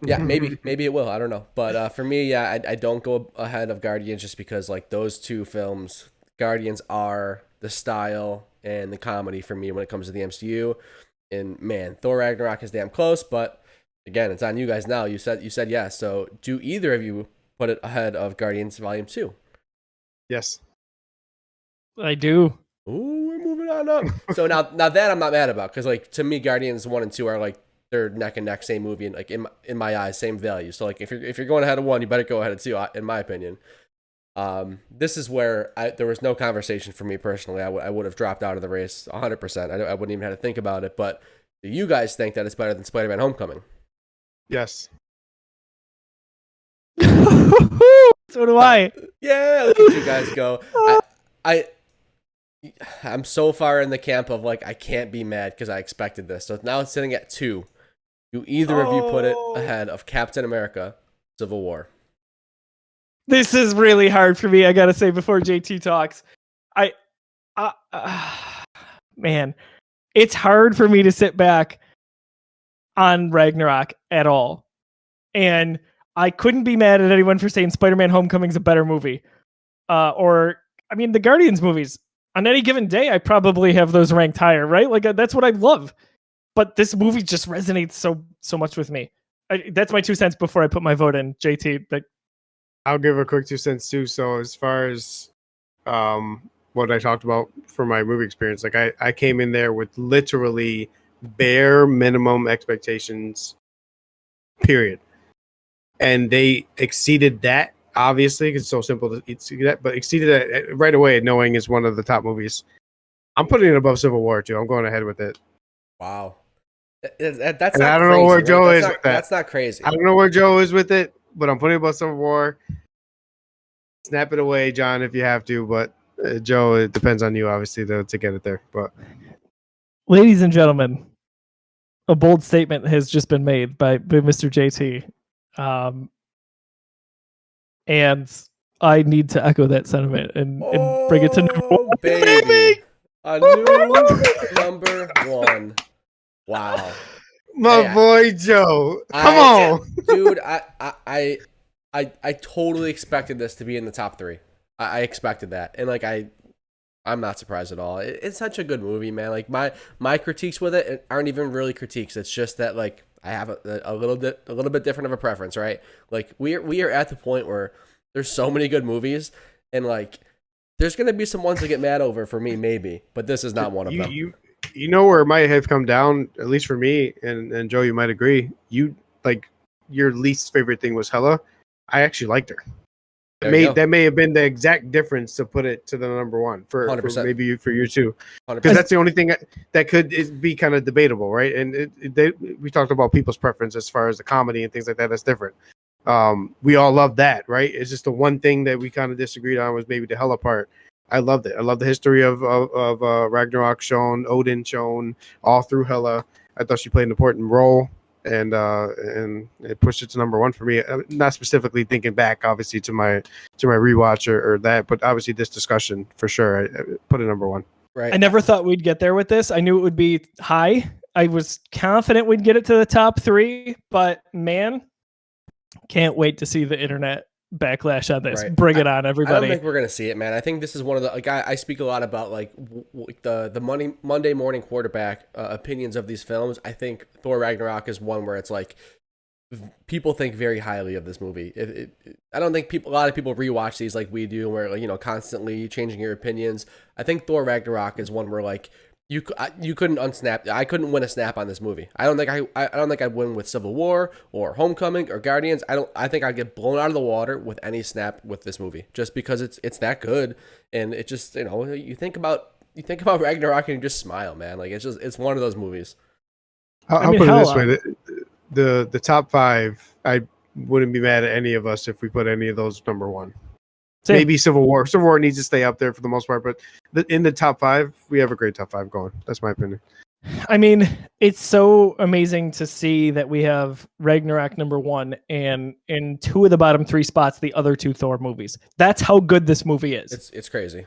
yeah, maybe it will. I don't know. But for me, yeah, I don't go ahead of Guardians just because like those two films, Guardians are the style and the comedy for me when it comes to the MCU. And man, Thor Ragnarok is damn close, but again, it's on you guys now. You said yes. So do either of you put it ahead of Guardians Volume 2? Yes. I do. Ooh, we're moving on up. So now that I'm not mad about, because like to me, Guardians 1 and 2 are like they're neck and neck, same movie, and like in my eyes, same value. So like if you're going ahead of 1, you better go ahead of 2, in my opinion. This is where there was no conversation for me personally. I would have dropped out of the race 100%. I wouldn't even have to think about it. But do you guys think that it's better than Spider-Man: Homecoming? Yes. So do I. Yeah, look at you guys go. I'm so far in the camp of like I can't be mad because I expected this. So now it's sitting at 2. Do either of you put it ahead of Captain America: Civil War? This is really hard for me. I gotta say before JT talks, man, it's hard for me to sit back. on Ragnarok at all. And I couldn't be mad at anyone for saying Spider-Man Homecoming's a better movie. The Guardians movies. On any given day, I probably have those ranked higher, right? Like that's what I love. But this movie just resonates so much with me. That's my 2 cents before I put my vote in. JT, like, I'll give a quick 2 cents too. So as far as what I talked about for my movie experience, like I came in there with literally bare minimum expectations, period. And they exceeded that, obviously, because it's so simple to exceed that, but exceeded that right away, knowing it's one of the top movies. I'm putting it above Civil War too. I'm going ahead with it. Wow. That's And not I don't crazy, know where right? Joe That's is not, with that. That's not crazy. I don't know where Joe is with it, but I'm putting it above Civil War. Snap it away, John, if you have to. But Joe, it depends on you, obviously, to get it there. But ladies and gentlemen, a bold statement has just been made by Mr. JT. And I need to echo that sentiment and bring it to number one. Baby. A new number one. Wow. my boy Joe, come on, dude. I totally expected this to be in the top 3. I expected that, and like I'm not surprised at all. It's such a good movie, man. Like my critiques with it aren't even really critiques. It's just that like I have a little bit different of a preference, right? Like we are at the point where there's so many good movies, and like there's gonna be some ones to get mad over for me, maybe, but this is not one of them. You know where it might have come down, at least for me, and Joe, you might agree. You like your least favorite thing was Hella. I actually liked her. That may have been the exact difference to put it to the number one for maybe for you too, because that's the only thing that could be kind of debatable, right? And we talked about people's preference as far as the comedy and things like that. That's different. We all love that, right? It's just the one thing that we kind of disagreed on was maybe the Hella part. I loved it. I love the history of Ragnarok shown, Odin shown, all through Hela. I thought she played an important role, and it pushed it to number one for me. Not specifically thinking back, obviously, to my rewatch or that, but obviously this discussion for sure. I put it number one. Right. I never thought we'd get there with this. I knew it would be high. I was confident we'd get it to the top 3, but man, can't wait to see the internet backlash on this. Right. Bring it on, everybody. I don't think we're gonna see it, man. I think this is one of the like I speak a lot about like the Monday morning quarterback opinions of these films. I think Thor Ragnarok is one where it's like people think very highly of this movie. I don't think a lot of people rewatch these like we do, where like constantly changing your opinions. I think Thor Ragnarok is one where like you couldn't unsnap. I couldn't win a snap on this movie. I don't think I'd win with Civil War or Homecoming or Guardians. I think I'd get blown out of the water with any snap with this movie, just because it's that good. And it just you think about Ragnarok and you just smile, man. Like it's one of those movies. I'll put it this way: the top 5, I wouldn't be mad at any of us if we put any of those number one. Same. Maybe Civil War. Civil War needs to stay up there for the most part, but in the top 5, we have a great top 5 going. That's my opinion. I mean, it's so amazing to see that we have Ragnarok number 1 and in 2 of the bottom 3 spots, the other 2 Thor movies. That's how good this movie is. It's crazy.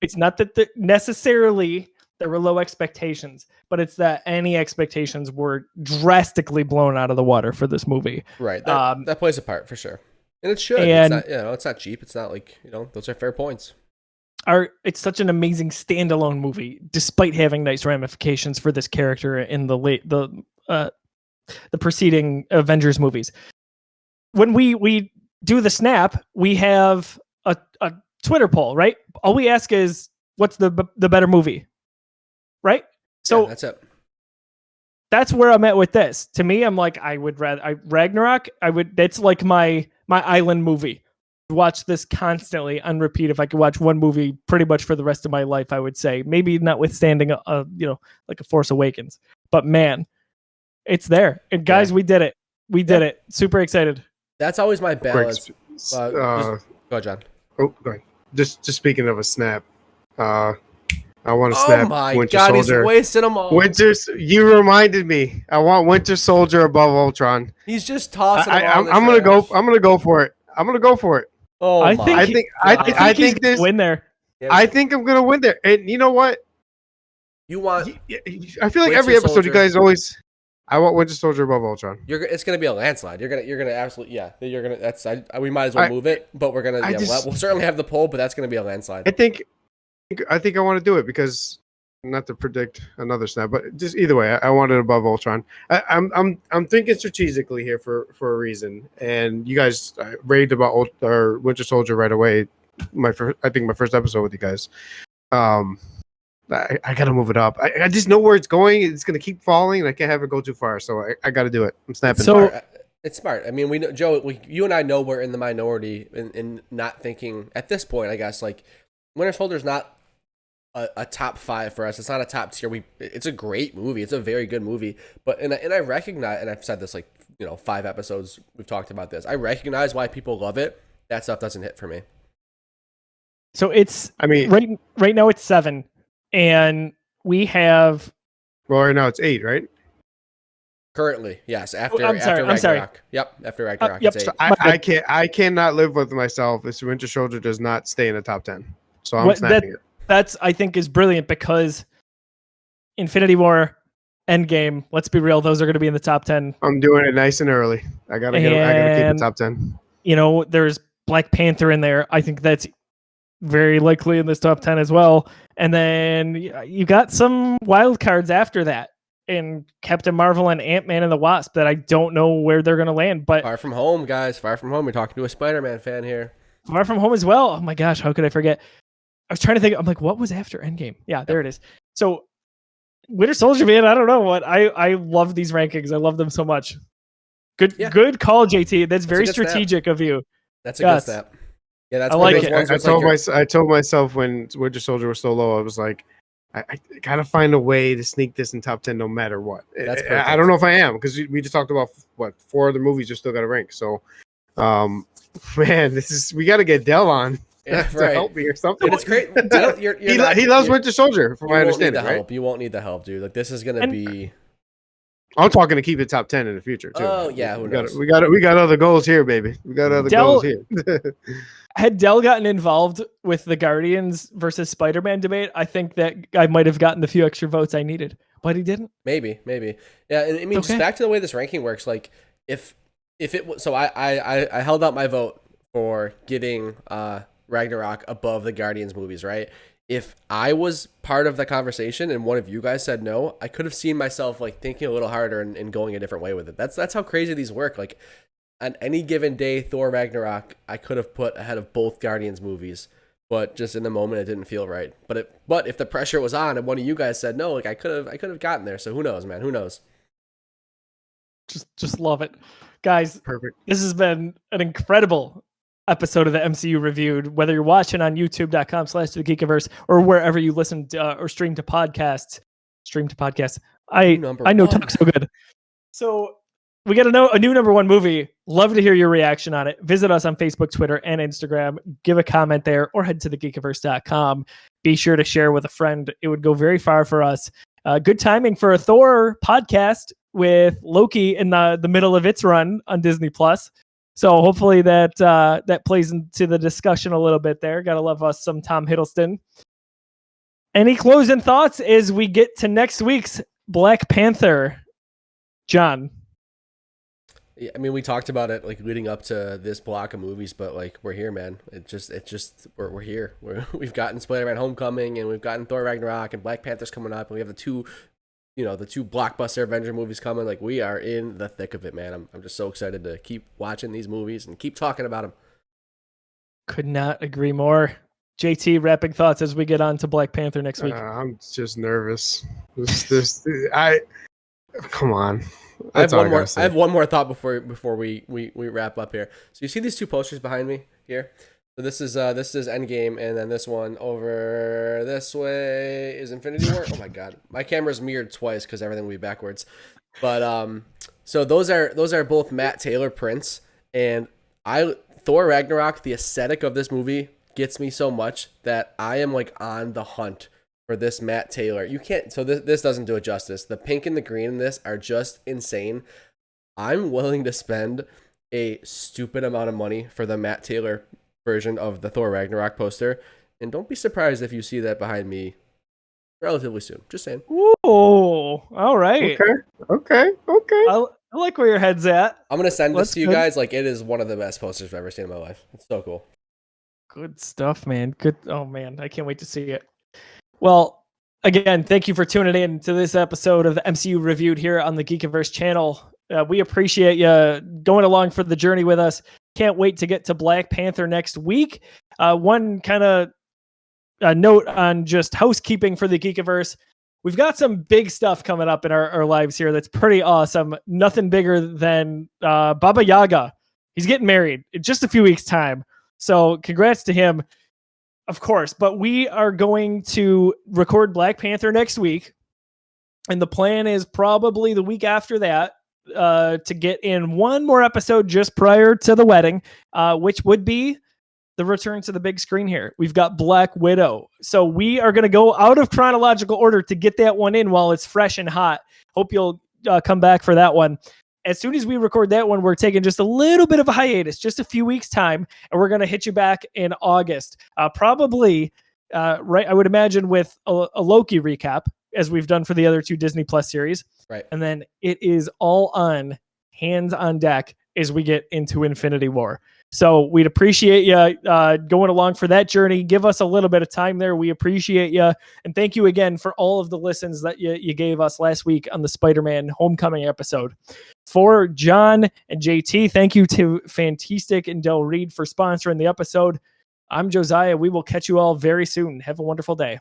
It's not that necessarily there were low expectations, but it's that any expectations were drastically blown out of the water for this movie. Right. That plays a part for sure. And it should. And it's not, it's not cheap. It's not like, those are fair points. It's such an amazing standalone movie, despite having nice ramifications for this character in the preceding Avengers movies. When we do the snap, we have a Twitter poll, right? All we ask is, what's the better movie, right? So yeah, that's it. That's where I'm at with this. To me, I'm like, I would rather Ragnarok. That's like my island movie. Watch this constantly on repeat. If I could watch one movie pretty much for the rest of my life, I would say, maybe notwithstanding like a Force Awakens, but man, it's there. And guys, we did it. We did it. Super excited. That's always my balance. Go, John. Oh, go ahead. Just speaking of a snap, I want to snap. Oh my Winter God, Soldier. he's wasting them all. You reminded me. I want Winter Soldier above Ultron. He's just tossing. I'm gonna go. I'm gonna go for it. I'm gonna go for it. Oh, I my think I think this win there. I think I'm gonna win there. And you know what? You want? I feel like Winter every episode Soldier. you guys always I want Winter Soldier above Ultron. It's gonna be a landslide. You're gonna absolutely, yeah. You're gonna. We might as well move it, but we're gonna. I Yeah, just- we'll certainly have the poll, but that's gonna be a landslide. I think I want to do it because not to predict another snap, but just either way, I want it above Ultron. I'm thinking strategically here for a reason, and you guys raved about or Winter Soldier right away. I think my first episode with you guys. I got to move it up. I just know where it's going. It's going to keep falling, and I can't have it go too far. So I got to do it. I'm snapping. So- It's smart. I mean, we know, Joe. You and I know we're in the minority in not thinking at this point. I guess like Winter Soldier's not a top 5 for us. It's not a top tier. It's a great movie. It's a very good movie. But and I recognize, and I've said this like 5 episodes we've talked about this. I recognize why people love it. That stuff doesn't hit for me. So it's, I mean, right now it's 7, and we have. well, right now it's 8, right? Currently, yes. After I'm sorry. Ragnarok. Yep. After Ragnarok, yep. it's 8. So I cannot live with myself if Winter Soldier does not stay in the top 10. So I'm snapping it. That's I think is brilliant because Infinity War, Endgame. Let's be real; those are going to be in the top 10. I'm doing it nice and early. I gotta keep it top 10. There's Black Panther in there. I think that's very likely in this top 10 as well. And then you got some wild cards after that in Captain Marvel and Ant-Man and the Wasp that I don't know where they're going to land. But Far From Home, guys. Far From Home. We're talking to a Spider-Man fan here. Far From Home as well. Oh my gosh, how could I forget? I was trying to think. I'm like, what was after Endgame? Yeah, there it is. So Winter Soldier, man, I don't know what I love these rankings. I love them so much. Good call, JT. That's very strategic of you. That's a good snap. Yeah, that's I like it. I told myself when Winter Soldier was so low, I was like, I gotta find a way to sneak this in top 10 no matter what. That's I don't know if I am because we just talked about 4 other movies you still got to rank. So, man, we got to get Dell on to help me or something. And it's great. He loves Winter Soldier, from my understanding. Right? You won't need the help, dude. Like this is gonna be. I'm talking to keep it top 10 in the future too. Oh yeah, who knows? We got other goals here, baby. We got other goals here. Had Dell gotten involved with the Guardians versus Spider-Man debate, I think that I might have gotten the few extra votes I needed, but he didn't. Maybe. Yeah, and I mean, just back to the way this ranking works. Like, if it so I held out my vote for getting Ragnarok above the Guardians movies, right? If I was part of the conversation and one of you guys said no, I could have seen myself like thinking a little harder and going a different way with it. That's how crazy these work. Like on any given day, Thor Ragnarok, I could have put ahead of both Guardians movies, but just in the moment, it didn't feel right. But if the pressure was on and one of you guys said no, like I could have gotten there. So who knows, man? Who knows? Just love it, guys. Perfect. This has been an incredible episode of the MCU Reviewed. Whether you're watching on YouTube.com/thegeekiverse or wherever you listen to, or stream to podcasts. I know talk so good. So we got a new number 1 movie. Love to hear your reaction on it. Visit us on Facebook, Twitter, and Instagram. Give a comment there or head to thegeekiverse.com. Be sure to share with a friend. It would go very far for us. Good timing for a Thor podcast with Loki in the middle of its run on Disney Plus. So hopefully that plays into the discussion a little bit there. Gotta love us some Tom Hiddleston. Any closing thoughts as we get to next week's Black Panther, John? Yeah, I mean, we talked about it like leading up to this block of movies, but like we're here, man. We're here. We've gotten Spider-Man: Homecoming, and we've gotten Thor: Ragnarok, and Black Panther's coming up, and we have the two blockbuster Avenger movies coming. Like we are in the thick of it, man. I'm just so excited to keep watching these movies and keep talking about them. Could not agree more. JT, wrapping thoughts as we get on to Black Panther next week. I'm just nervous. Come on. I have one more thought before we wrap up here. So you see these 2 posters behind me here? So this is Endgame, and then this one over this way is Infinity War. Oh my god, my camera's mirrored twice because everything will be backwards. But so those are both Matt Taylor prints, and Thor Ragnarok, the aesthetic of this movie gets me so much that I am like on the hunt for this Matt Taylor. You can't. So this doesn't do it justice. The pink and the green in this are just insane. I'm willing to spend a stupid amount of money for the Matt Taylor version of the Thor Ragnarok poster, and don't be surprised if you see that behind me relatively soon. Just saying. Ooh, all right. Okay. I like where your head's at. I'm gonna send this That's to you good. guys. Like, it is one of the best posters I've ever seen in my life. It's so cool. Good stuff, man. Good. Oh man, I can't wait to see it. Well, again, thank you for tuning in to this episode of the MCU Reviewed here on the Geekiverse channel. We appreciate you going along for the journey with us. Can't wait to get to Black Panther next week. One kind of note on just housekeeping for the Geekiverse. We've got some big stuff coming up in our lives here that's pretty awesome. Nothing bigger than Baba Yaga. He's getting married in just a few weeks' time. So congrats to him, of course. But we are going to record Black Panther next week. And the plan is probably the week after that to get in one more episode just prior to the wedding, which would be the return to the big screen here. We've got Black Widow. So we are going to go out of chronological order to get that one in while it's fresh and hot. Hope you'll come back for that one. As soon as we record that one, we're taking just a little bit of a hiatus, just a few weeks time, and we're going to hit you back in August. Probably, right, I would imagine with a Loki recap, as we've done for the other 2 Disney Plus series. Right. And then it is all on, hands on deck as we get into Infinity War. So we'd appreciate you going along for that journey. Give us a little bit of time there. We appreciate you. And thank you again for all of the listens that you gave us last week on the Spider-Man Homecoming episode. For John and JT, thank you to Fantastic and Del Reed for sponsoring the episode. I'm Josiah. We will catch you all very soon. Have a wonderful day.